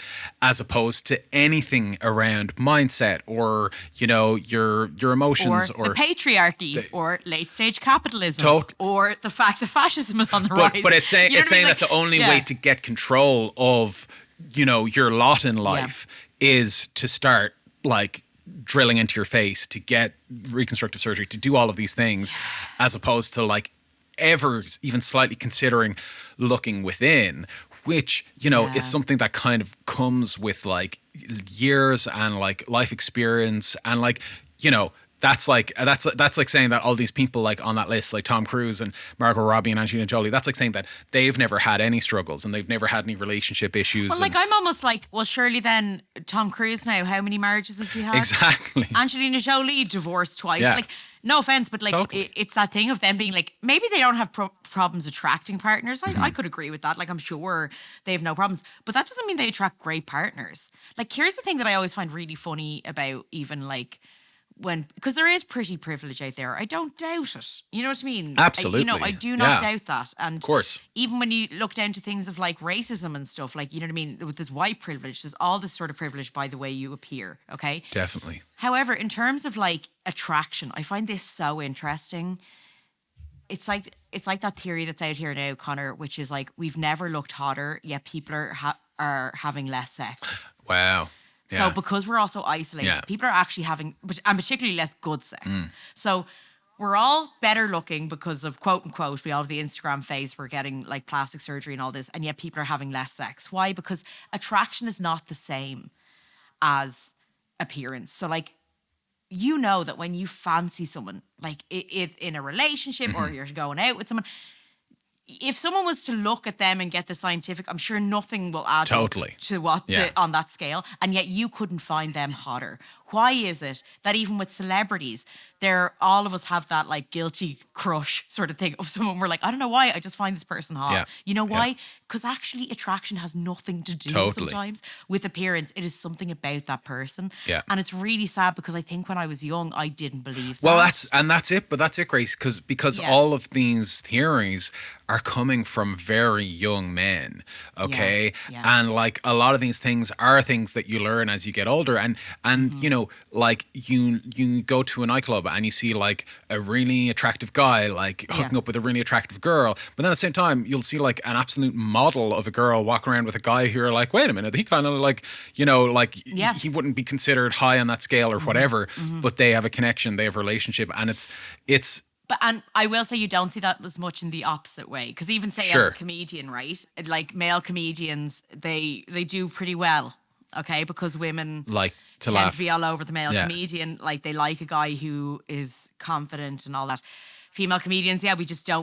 as opposed to anything around mindset or, you know, your emotions or the patriarchy or late stage capitalism or the fact that fascism is on the rise. But it's saying, Like, that the only way to get control of, you know, your lot in life is to start like drilling into your face, to get reconstructive surgery, to do all of these things, as opposed to like ever even slightly considering looking within, which, you know, is something that kind of comes with like years and like life experience and like, you know, that's like saying that all these people like on that list, like Tom Cruise and Margot Robbie and Angelina Jolie, that's like saying that they've never had any struggles and they've never had any relationship issues. Well, like I'm almost like, well, surely then Tom Cruise now, how many marriages has he had? Exactly. Angelina Jolie divorced twice. Yeah. Like, no offense, but like Totally. it's that thing of them being like, maybe they don't have problems attracting partners. I could agree with that. Like, I'm sure they have no problems, but that doesn't mean they attract great partners. Like, here's the thing that I always find really funny about even like, because there is pretty privilege out there. I don't doubt it. You know what I mean? Absolutely. I do not doubt that. And of course, even when you look down to things of like racism and stuff, like, you know what I mean? With this white privilege, there's all this sort of privilege by the way you appear. Okay. Definitely. However, in terms of like attraction, I find this so interesting. It's like that theory that's out here now, Connor, which is like, we've never looked hotter, yet people are having less sex. Wow. So because we're also isolated, people are actually having, and particularly less good sex. So we're all better looking because of, quote unquote, we all have the Instagram face, we're getting like plastic surgery and all this, and yet people are having less sex. Why? Because attraction is not the same as appearance. So like, you know that when you fancy someone, like if in a relationship or you're going out with someone, if someone was to look at them and get the scientific, I'm sure nothing will add up to what on that scale, and yet you couldn't find them hotter. Why is it that even with celebrities, all of us have that like guilty crush sort of thing of someone we're like, I don't know why, I just find this person hot. Yeah. You know why? Because actually attraction has nothing to do sometimes with appearance. It is something about that person. Yeah. And it's really sad because I think when I was young, I didn't believe that. Well, that's it. But that's it, Grace, because all of these theories are coming from very young men, okay? And like a lot of these things are things that you learn as you get older, and you know, like you go to a nightclub and you see like a really attractive guy like hooking up with a really attractive girl, but then at the same time you'll see like an absolute model of a girl walk around with a guy who you're like, wait a minute, he kind of like, you know, like he wouldn't be considered high on that scale or whatever, but they have a connection, they have a relationship, and it's. But and I will say you don't see that as much in the opposite way, because even say as a comedian, right? Like male comedians, they do pretty well, okay? Because women like to tend laugh. to be all over the male comedian. Like they like a guy who is confident and all that. Female comedians,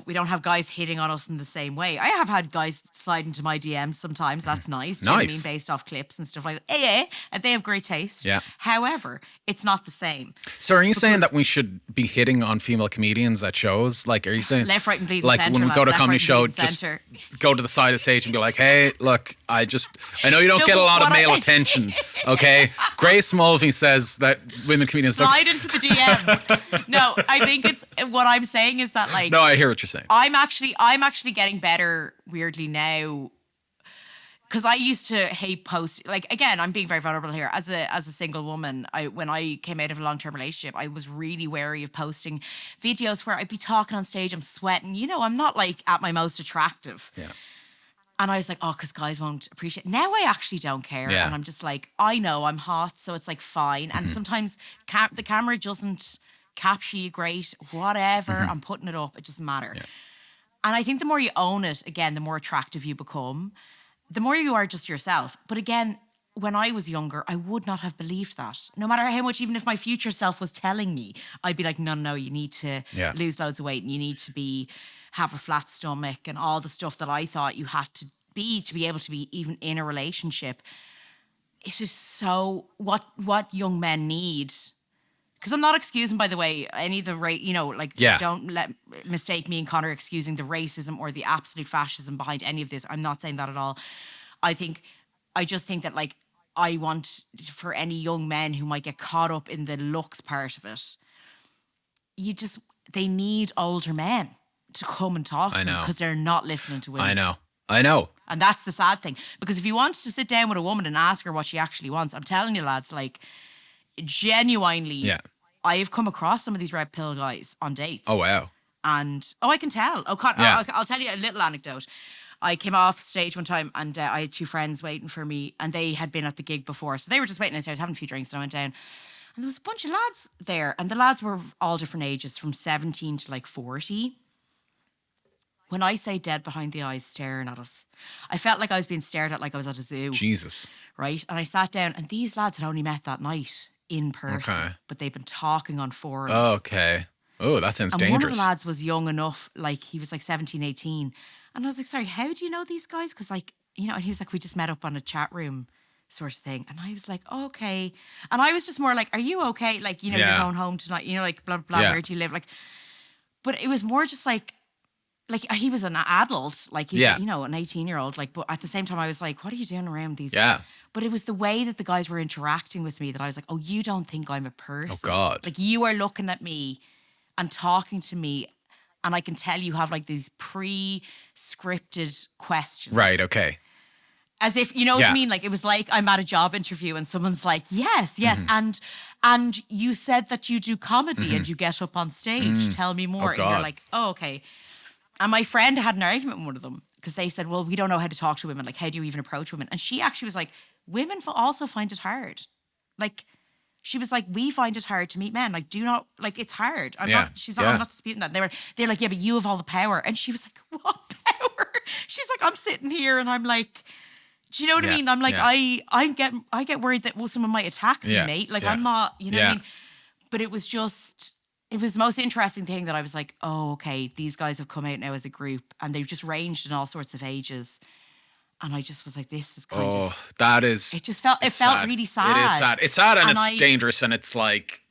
we don't have guys hitting on us in the same way. I have had guys slide into my DMs sometimes. That's nice. Do you know what I mean? Based off clips and stuff like that. And they have great taste. Yeah. However, it's not the same. So are you saying that we should be hitting on female comedians at shows? Like, are you saying left, right, and bleed like center, when we go to a left, comedy right, show, and just center. go to the side of the stage and be like, hey, look, I know you don't get a lot of male attention, okay? Grace Mulvey says that women comedians slide into the DMs. No, I think it's what I'm saying is that like. No, I hear what you're saying. I'm actually getting better weirdly now, because I used to hate post. Like again, I'm being very vulnerable here. As a single woman, when I came out of a long-term relationship, I was really wary of posting videos where I'd be talking on stage, I'm sweating. You know, I'm not like at my most attractive. Yeah. And I was like, oh, because guys won't appreciate. Now I actually don't care. Yeah. And I'm just like, I know I'm hot, so it's like fine. And sometimes the camera doesn't capture you great, whatever. I'm putting it up. It doesn't matter. Yeah. And I think the more you own it, again, the more attractive you become, the more you are just yourself. But again, when I was younger, I would not have believed that. No matter how much, even if my future self was telling me, I'd be like, no, you need to lose loads of weight and you need to have a flat stomach and all the stuff that I thought you had to be able to be even in a relationship. It is so what young men need. Because I'm not excusing, by the way, any of the don't mistake me and Connor excusing the racism or the absolute fascism behind any of this. I'm not saying that at all. I just think that like I want for any young men who might get caught up in the looks part of it, they need older men to come and talk to them because they're not listening to women. I know. And that's the sad thing. Because if you wanted to sit down with a woman and ask her what she actually wants, I'm telling you, lads, like, genuinely, I've come across some of these red pill guys on dates. Oh, wow. And, I can tell. I'll tell you a little anecdote. I came off stage one time and I had two friends waiting for me and they had been at the gig before. So they were just waiting outside, having a few drinks, and I went down. And there was a bunch of lads there. And the lads were all different ages, from 17 to like 40. When I say dead behind the eyes staring at us, I felt like I was being stared at like I was at a zoo. Jesus. Right? And I sat down and these lads had only met that night in person. But they'd been talking on forums. Okay. Oh, that sounds dangerous. And one of the lads was young enough, like he was like 17, 18. And I was like, sorry, how do you know these guys? Because like, you know, and he was like, we just met up on a chat room sort of thing. And I was like, okay. And I was just more like, are you okay? Like, you know, you're going home tonight, you know, like blah, blah, where do you live? Like, but it was more just like he was an adult, like he's, you know, an 18-year-old. Like, but at the same time, I was like, what are you doing around these? Yeah. But it was the way that the guys were interacting with me that I was like, oh, you don't think I'm a person. Oh, God. Like, you are looking at me and talking to me, and I can tell you have like these pre-scripted questions. Right, okay. As if, you know what I mean? Like, it was like I'm at a job interview and someone's like, yes, and you said that you do comedy and you get up on stage. Tell me more. Oh, and you're like, oh, okay. And my friend had an argument with one of them because they said, well, we don't know how to talk to women. Like, how do you even approach women? And she actually was like, women also find it hard. Like, she was like, we find it hard to meet men. Like, do not, like, it's hard. I'm not disputing that. And they're like, yeah, but you have all the power. And she was like, what power? She's like, I'm sitting here and I'm like, do you know what I mean? I'm like, I get worried that someone might attack me, mate. Like, I'm not, you know what I mean? But it was the most interesting thing that I was like, oh, okay, these guys have come out now as a group and they've just ranged in all sorts of ages. And I just was like, this is kind of... that is... It felt really sad. It is sad. It's sad and it's dangerous and it's like,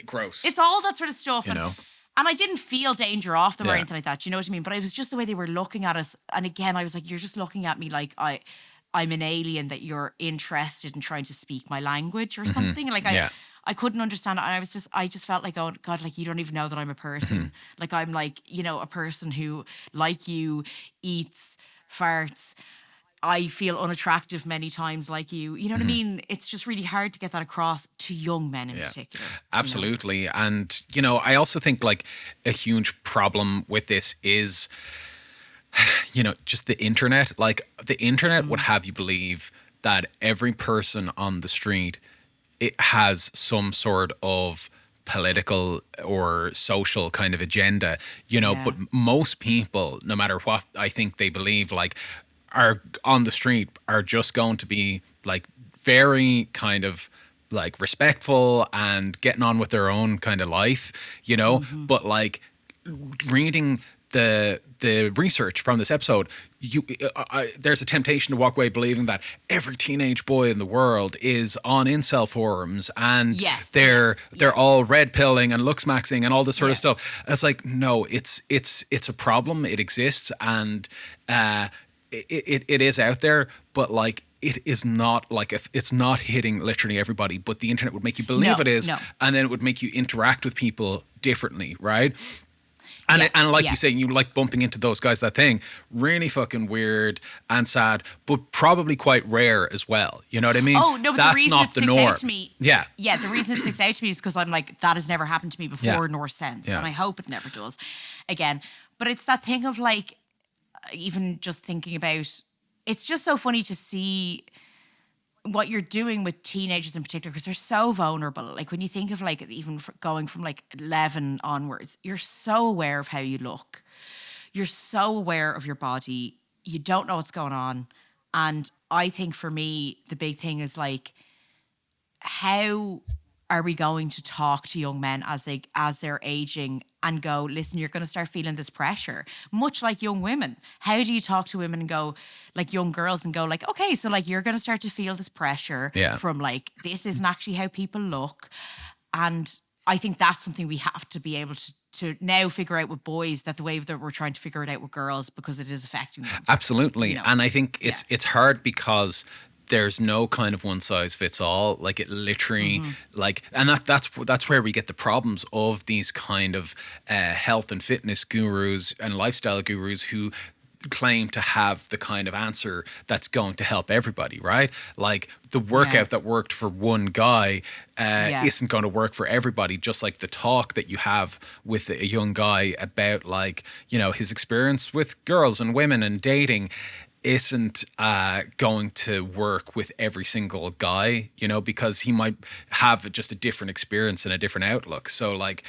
gross. It's all that sort of stuff. You know? And I didn't feel danger off them or anything like that. Do you know what I mean? But it was just the way they were looking at us. And again, I was like, you're just looking at me like I'm an alien, that you're interested in trying to speak my language or something. Like I couldn't understand it. And I just felt like, oh God, like you don't even know that I'm a person. Like I'm like, you know, a person who, like you, eats, farts. I feel unattractive many times like you. You know what I mean? It's just really hard to get that across to young men in particular. Absolutely. You know? And, you know, I also think like a huge problem with this is, you know, just the internet. Like the internet would have you believe that every person on the street, it has some sort of political or social kind of agenda, you know, but most people, no matter what I think they believe, like, are on the street are just going to be like very kind of like respectful and getting on with their own kind of life, you know, but like reading the research from this episode, there's a temptation to walk away believing that every teenage boy in the world is on incel forums and they're all red pilling and Looksmaxxing and all this sort of stuff. And it's like, no, it's a problem. It exists and it is out there, but like it is not like if it's not hitting literally everybody, but the internet would make you believe it is, and then it would make you interact with people differently, right? And and like you say, you like bumping into those guys, that thing, really fucking weird and sad, but probably quite rare as well. You know what I mean? Oh, no, but that's the reason not it the sticks norm. out to me. Yeah, the reason it sticks out to me is because I'm like, that has never happened to me before nor since. And I hope it never does again. But it's that thing of like, even just thinking about, it's just so funny to see what you're doing with teenagers in particular, because they're so vulnerable. Like when you think of like even going from like 11 onwards, you're so aware of how you look. You're so aware of your body. You don't know what's going on. And I think for me, the big thing is like, how are we going to talk to young men as they're aging and go, listen, you're going to start feeling this pressure, much like young women. How do you talk to women and go, like young girls, and go like, okay, so like you're going to start to feel this pressure from like, this isn't actually how people look. And I think that's something we have to be able to now figure out with boys, that the way that we're trying to figure it out with girls, because it is affecting them. Absolutely. You know? And I think it's hard because there's no kind of one size fits all. Like it literally, and that's where we get the problems of these kind of health and fitness gurus and lifestyle gurus who claim to have the kind of answer that's going to help everybody, right? Like the workout that worked for one guy isn't going to work for everybody, just like the talk that you have with a young guy about, like, you know, his experience with girls and women and dating isn't going to work with every single guy, you know, because he might have just a different experience and a different outlook. So, like,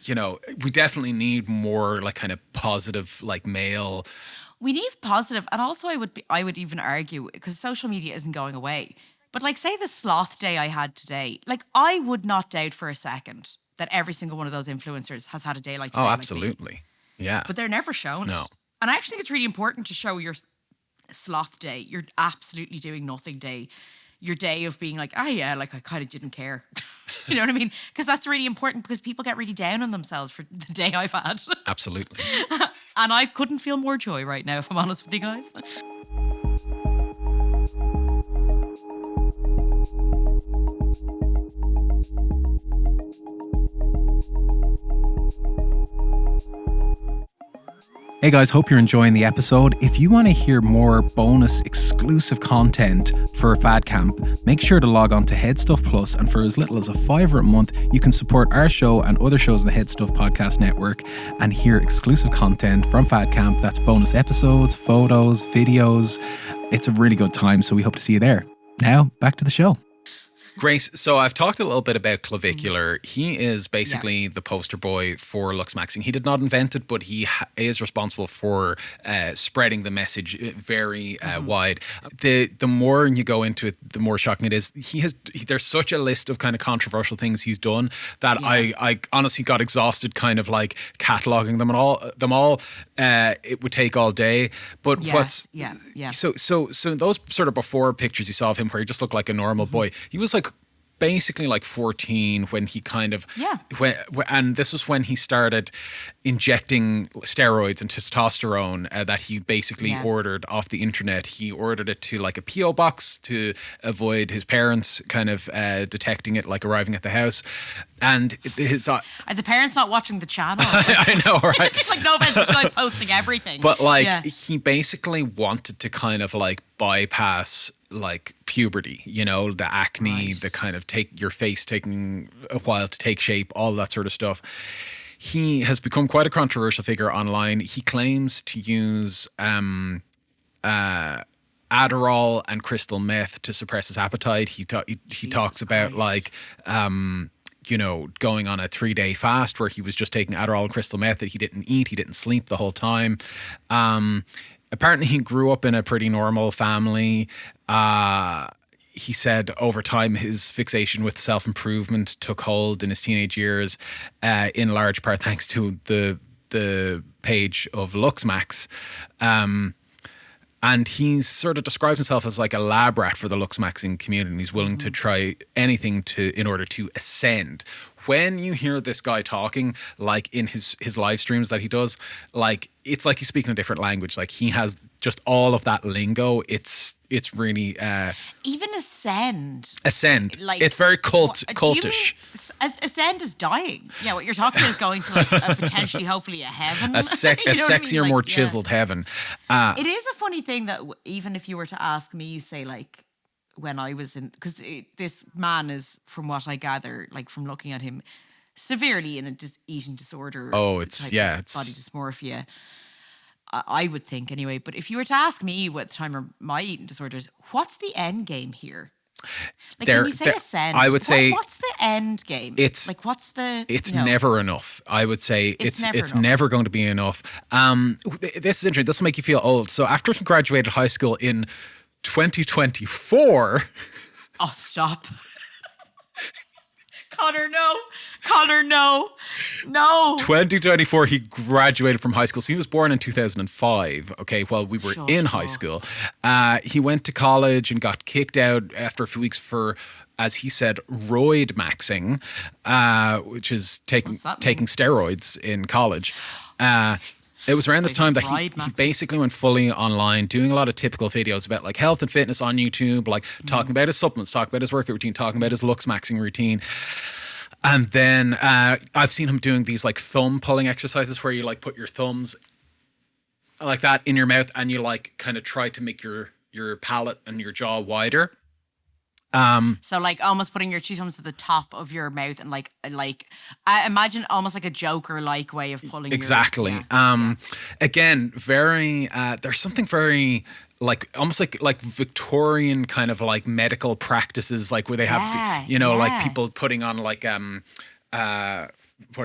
you know, we definitely need more like kind of positive, like male. We need positive, and also I would even argue, because social media isn't going away. But like, say the sloth day I had today, like I would not doubt for a second that every single one of those influencers has had a day like today. Oh, like absolutely, me. Yeah. But they're never shown it. And I actually think it's really important to show your sloth day, your absolutely doing nothing day, your day of being like, oh yeah, like I kind of didn't care. You know what I mean? Because that's really important, because people get really down on themselves for the day I've had. Absolutely. And I couldn't feel more joy right now, if I'm honest with you guys. Hey guys, hope you're enjoying the episode. If you want to hear more bonus exclusive content for Fad Camp, make sure to log on to Head Stuff Plus, and for as little as $5 a month, you can support our show and other shows in the Head Stuff podcast network and hear exclusive content from Fad Camp. That's bonus episodes, photos, videos. It's a really good time, so we hope to see you there. Now, back to the show. Grace, so I've talked a little bit about Clavicular. He is basically the poster boy for Looksmaxxing. He did not invent it, but he is responsible for spreading the message very wide. The more you go into it, the more shocking it is. There's such a list of kind of controversial things he's done that I honestly got exhausted kind of like cataloging them all. It would take all day. But so those sort of before pictures you saw of him where he just looked like a normal boy, he was like basically like 14 when he kind of and this was when he started injecting steroids and testosterone that he basically ordered off the internet. He ordered it to like a PO box to avoid his parents kind of detecting it, like arriving at the house. And his are the parents not watching the channel? I know, right? It's like, no offense, this guy's posting everything. But like he basically wanted to kind of like bypass like puberty, you know, the acne, the kind of your face taking a while to take shape, all that sort of stuff. He has become quite a controversial figure online. He claims to use Adderall and crystal meth to suppress his appetite. He talks about like you know, going on a 3-day fast where he was just taking Adderall and crystal meth, that he didn't eat, he didn't sleep the whole time. Apparently he grew up in a pretty normal family. He said over time his fixation with self-improvement took hold in his teenage years, in large part thanks to the page of Looksmaxx. And he sort of describes himself as like a lab rat for the Looksmaxxing community, and he's willing to try anything in order to ascend. When you hear this guy talking, like in his live streams that he does, like it's like he's speaking a different language. Like he has just all of that lingo. It's really even ascend. Like it's very cultish. Ascend is dying. Yeah, what you're talking about is going to like a potentially, hopefully, a heaven. A sexier, more chiseled heaven. It is a funny thing that even if you were to ask me, say like, when I was in, because this man is, from what I gather, like from looking at him, severely in a eating disorder. Oh, it's body dysmorphia. I would think anyway. But if you were to ask me at the time of my eating disorders, what's the end game here? Like when you say ascend, I would say what's the end game? It's like what's the? It's never enough. I would say it's never going to be enough. This is interesting. This will make you feel old. So after he graduated high school in 2024. Oh, stop. Connor, no. 2024, he graduated from high school. So he was born in 2005, okay, while we were in high school. He went to college and got kicked out after a few weeks for, as he said, roid maxing, which is taking steroids in college. It was around this time that he Maxing. basically went fully online, doing a lot of typical videos about like health and fitness on YouTube, like talking about his supplements, talking about his workout routine, talking about his Looksmaxxing routine. And then I've seen him doing these like thumb pulling exercises where you like put your thumbs like that in your mouth and you like kind of try to make your palate and your jaw wider. So like almost putting your two thumbs to the top of your mouth and like I imagine almost like a Joker like way of pulling exactly. Again, very there's something very like almost like Victorian kind of like medical practices, like where they have like people putting on like what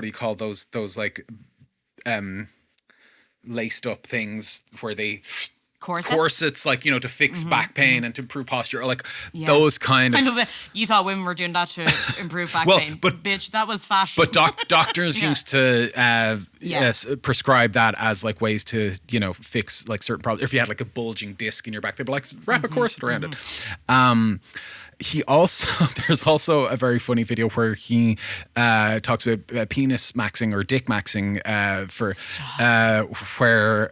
do you call those like laced up things where they corsets like, you know, to fix back pain and to improve posture, or like those kind of. I know that you thought women were doing that to improve back pain, but bitch, that was fashion. But doctors used to prescribe that as like ways to, you know, fix like certain problems. If you had like a bulging disc in your back, they'd be like, wrap a corset around it. He also, there's also a very funny video where he talks about penis maxing or dick maxing where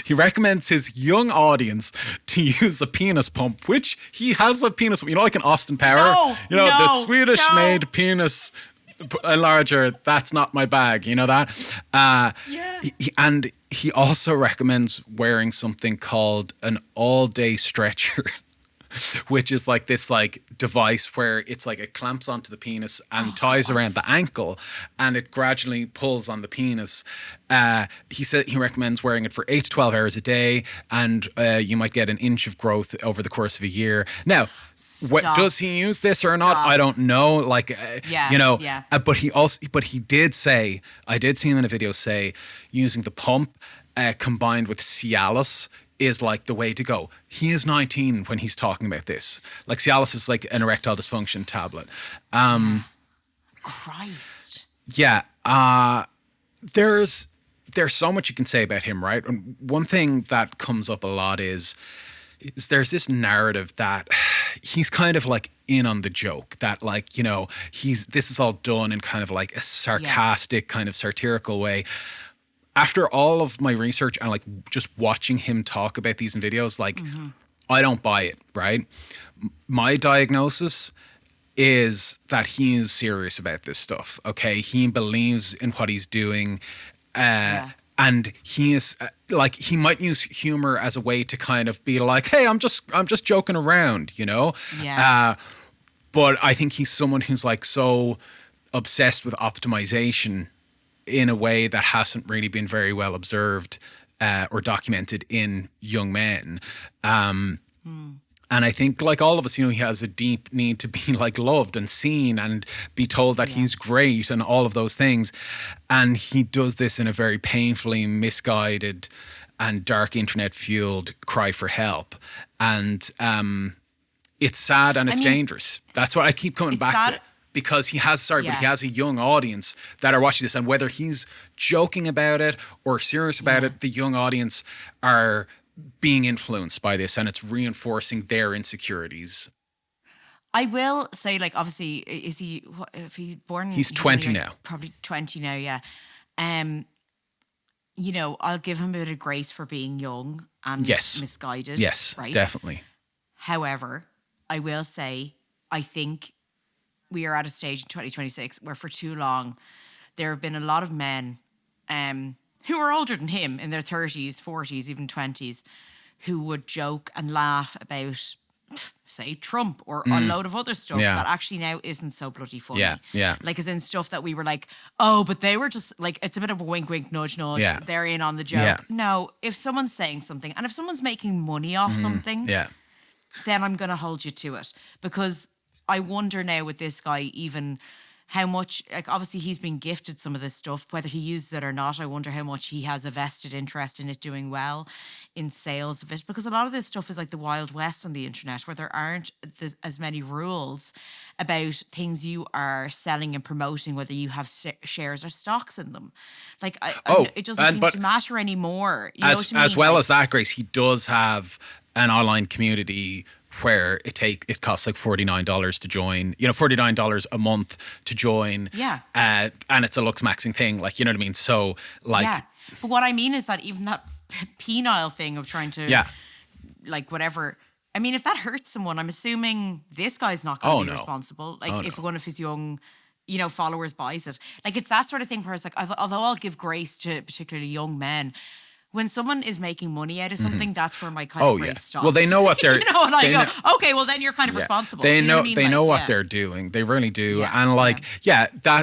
he recommends his young audience to use a penis pump, which he has a penis pump, you know, like an Austin Power, the Swedish-made penis enlarger. That's not my bag, you know that? And he also recommends wearing something called an all-day stretcher. Which is like this like device where it's like it clamps onto the penis and ties around the ankle and it gradually pulls on the penis. He said he recommends wearing it for 8 to 12 hours a day and you might get an inch of growth over the course of a year. Now, does he use this or not? I don't know. Like, but he did say, I did see him in a video say, using the pump combined with Cialis is like the way to go. He is 19 when he's talking about this. Like Cialis is like an erectile dysfunction tablet. Christ. Yeah. There's so much you can say about him, right? And one thing that comes up a lot is there's this narrative that he's kind of like in on the joke, that like, you know, this is all done in kind of like a sarcastic kind of satirical way. After all of my research and like just watching him talk about these in videos, like I don't buy it, right? My diagnosis is that he is serious about this stuff. Okay, he believes in what he's doing, and he is like, he might use humor as a way to kind of be like, hey, I'm just joking around, you know? Yeah. But I think he's someone who's like so obsessed with optimization in a way that hasn't really been very well observed or documented in young men. And I think like all of us, you know, he has a deep need to be like loved and seen and be told that he's great and all of those things. And he does this in a very painfully misguided and dark internet fueled cry for help. And it's sad and it's dangerous. That's what I keep coming back to. Because he has a young audience that are watching this, and whether he's joking about it or serious about it, the young audience are being influenced by this, and it's reinforcing their insecurities. I will say, like, obviously, is he? If he's born, he's 20 now. Probably 20 now. Yeah. You know, I'll give him a bit of grace for being young and misguided. Yes, right? Definitely. However, I will say, I think we are at a stage in 2026 where for too long there have been a lot of men who are older than him in their 30s, 40s, even 20s, who would joke and laugh about, say, Trump or a load of other stuff that actually now isn't so bloody funny. Yeah. Like, as in stuff that we were like, oh, but they were just like, it's a bit of a wink, wink, nudge, nudge. Yeah. They're in on the joke. Yeah. No, if someone's saying something and if someone's making money off something, then I'm going to hold you to it. Because I wonder now with this guy even how much, like, obviously he's been gifted some of this stuff, whether he uses it or not. I wonder how much he has a vested interest in it doing well, in sales of it, because a lot of this stuff is like the Wild West on the internet, where there aren't as many rules about things you are selling and promoting, whether you have shares or stocks in them. Like, it doesn't seem to matter anymore. You know what I mean? As well as that, Grace, he does have an online community where it costs like $49 to join, $49 a month to join. Yeah. And it's a Looksmaxxing thing, like, you know what I mean? So like. Yeah. But what I mean is that even that penile thing of trying to, like, whatever. I mean, if that hurts someone, I'm assuming this guy's not going to be responsible. Like, if one of his young, followers buys it. Like, it's that sort of thing where it's like, although I'll give grace to particularly young men, when someone is making money out of something, that's where my kind of grace stops. Well, they know what they're... and I go, okay, well, then you're kind of responsible. They know, what I mean? they know what they're doing. They really do. Yeah. And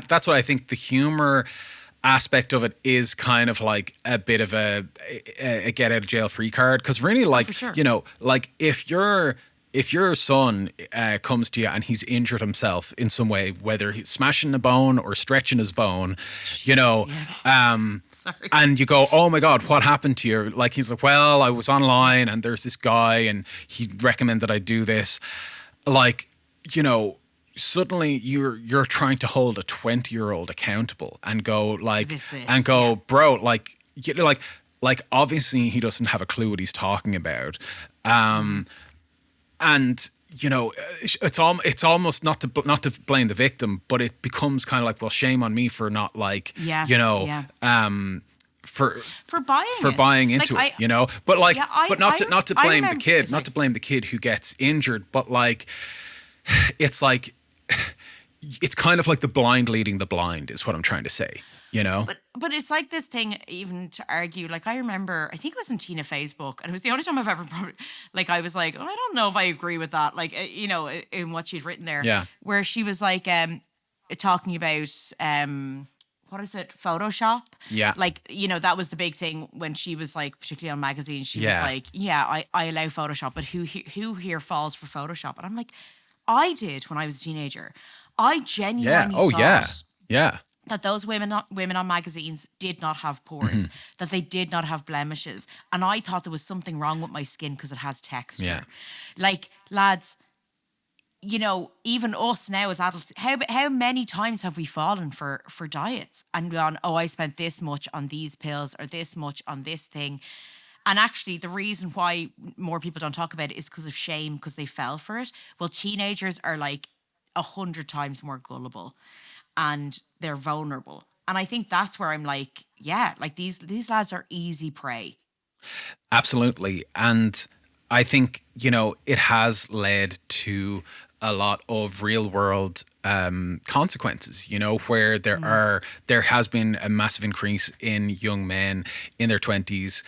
that's what I think the humor aspect of it is kind of like a bit of a get out of jail free card. Because really, like, for sure. Like if your son comes to you and he's injured himself in some way, whether he's smashing a bone or stretching his bone, Sorry. And you go, oh my God, what happened to you? Like, he's like, well, I was online and there's this guy and he recommended I do this. Like, suddenly you're trying to hold a 20-year-old accountable and go like, bro, like obviously he doesn't have a clue what he's talking about. And it's almost not to blame the victim, but it becomes kind of like, well, shame on me for not like, for buying into it, but like, but not to blame the kid, not to blame the kid who gets injured, but like, it's like, it's kind of like the blind leading the blind is what I'm trying to say, But it's like this thing, even to argue, like I remember, I think it was in Tina Fey's book, and it was the only time I've ever, like I was like, oh, I don't know if I agree with that, like, in what she'd written there. Yeah. Where she was like, talking about, what is it, Photoshop? Yeah. Like, that was the big thing when she was like, particularly on magazines, she was like, I allow Photoshop, but who here falls for Photoshop? And I'm like, I did when I was a teenager. I genuinely thought that those women on magazines did not have pores, that they did not have blemishes. And I thought there was something wrong with my skin because it has texture. Yeah. Like, lads, even us now as adults, how many times have we fallen for diets and gone, oh, I spent this much on these pills or this much on this thing. And actually, the reason why more people don't talk about it is because of shame, because they fell for it. Well, teenagers are like 100 times more gullible and they're vulnerable. And I think that's where I'm like, like these lads are easy prey. Absolutely. And I think, it has led to a lot of real world consequences, where there has been a massive increase in young men in their 20s.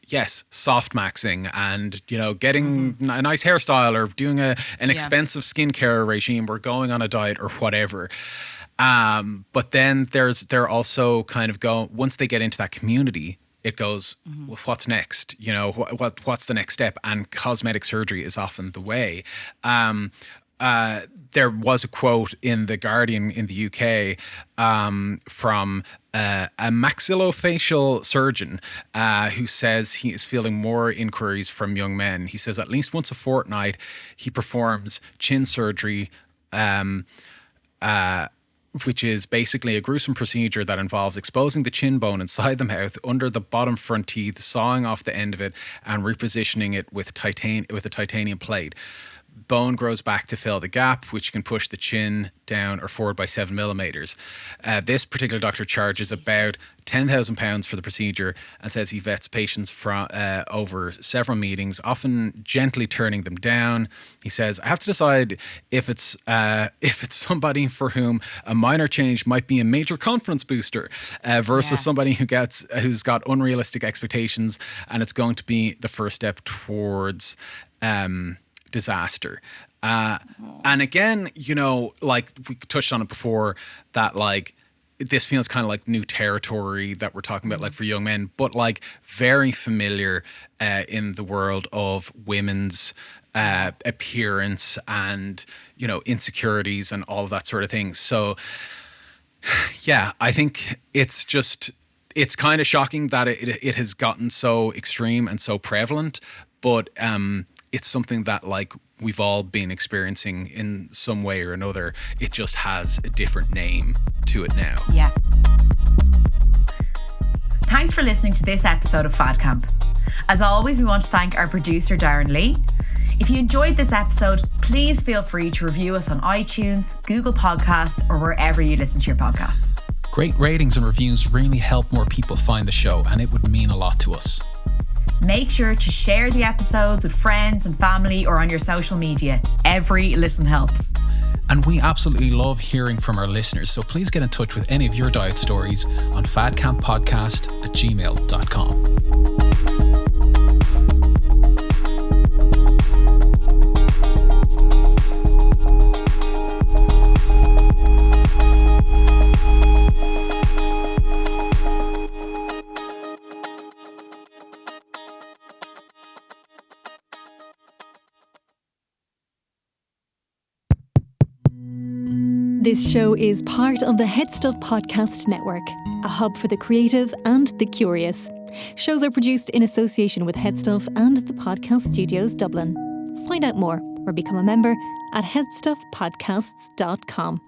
Yes, softmaxing and, getting a nice hairstyle or doing an expensive skincare regime or going on a diet or whatever. But then they're also kind of once they get into that community, it goes, well, what's next? What's the next step? And cosmetic surgery is often the way. There was a quote in The Guardian in the UK from a maxillofacial surgeon who says he is fielding more inquiries from young men. He says at least once a fortnight he performs chin surgery, which is basically a gruesome procedure that involves exposing the chin bone inside the mouth under the bottom front teeth, sawing off the end of it and repositioning it with a titanium plate. Bone grows back to fill the gap, which can push the chin down or forward by 7 millimeters. This particular doctor charges about £10,000 for the procedure and says he vets patients over several meetings, often gently turning them down. He says, I have to decide if it's somebody for whom a minor change might be a major confidence booster versus somebody who's got unrealistic expectations and it's going to be the first step towards disaster. And again, like we touched on it before, that like this feels kind of like new territory that we're talking about, like for young men, but like very familiar in the world of women's appearance and, insecurities and all of that sort of thing. So yeah, I think it's kind of shocking that it has gotten so extreme and so prevalent, but it's something that like we've all been experiencing in some way or another. It just has a different name to it now. Yeah. Thanks for listening to this episode of Fad Camp. As always, we want to thank our producer, Darren Lee. If you enjoyed this episode, please feel free to review us on iTunes, Google Podcasts, or wherever you listen to your podcasts. Great ratings and reviews really help more people find the show, and it would mean a lot to us. Make sure to share the episodes with friends and family or on your social media. Every listen helps. And we absolutely love hearing from our listeners, so please get in touch with any of your diet stories on fadcamppodcast@gmail.com. This show is part of the Head Stuff Podcast Network, a hub for the creative and the curious. Shows are produced in association with Head Stuff and the Podcast Studios Dublin. Find out more or become a member at headstuffpodcasts.com.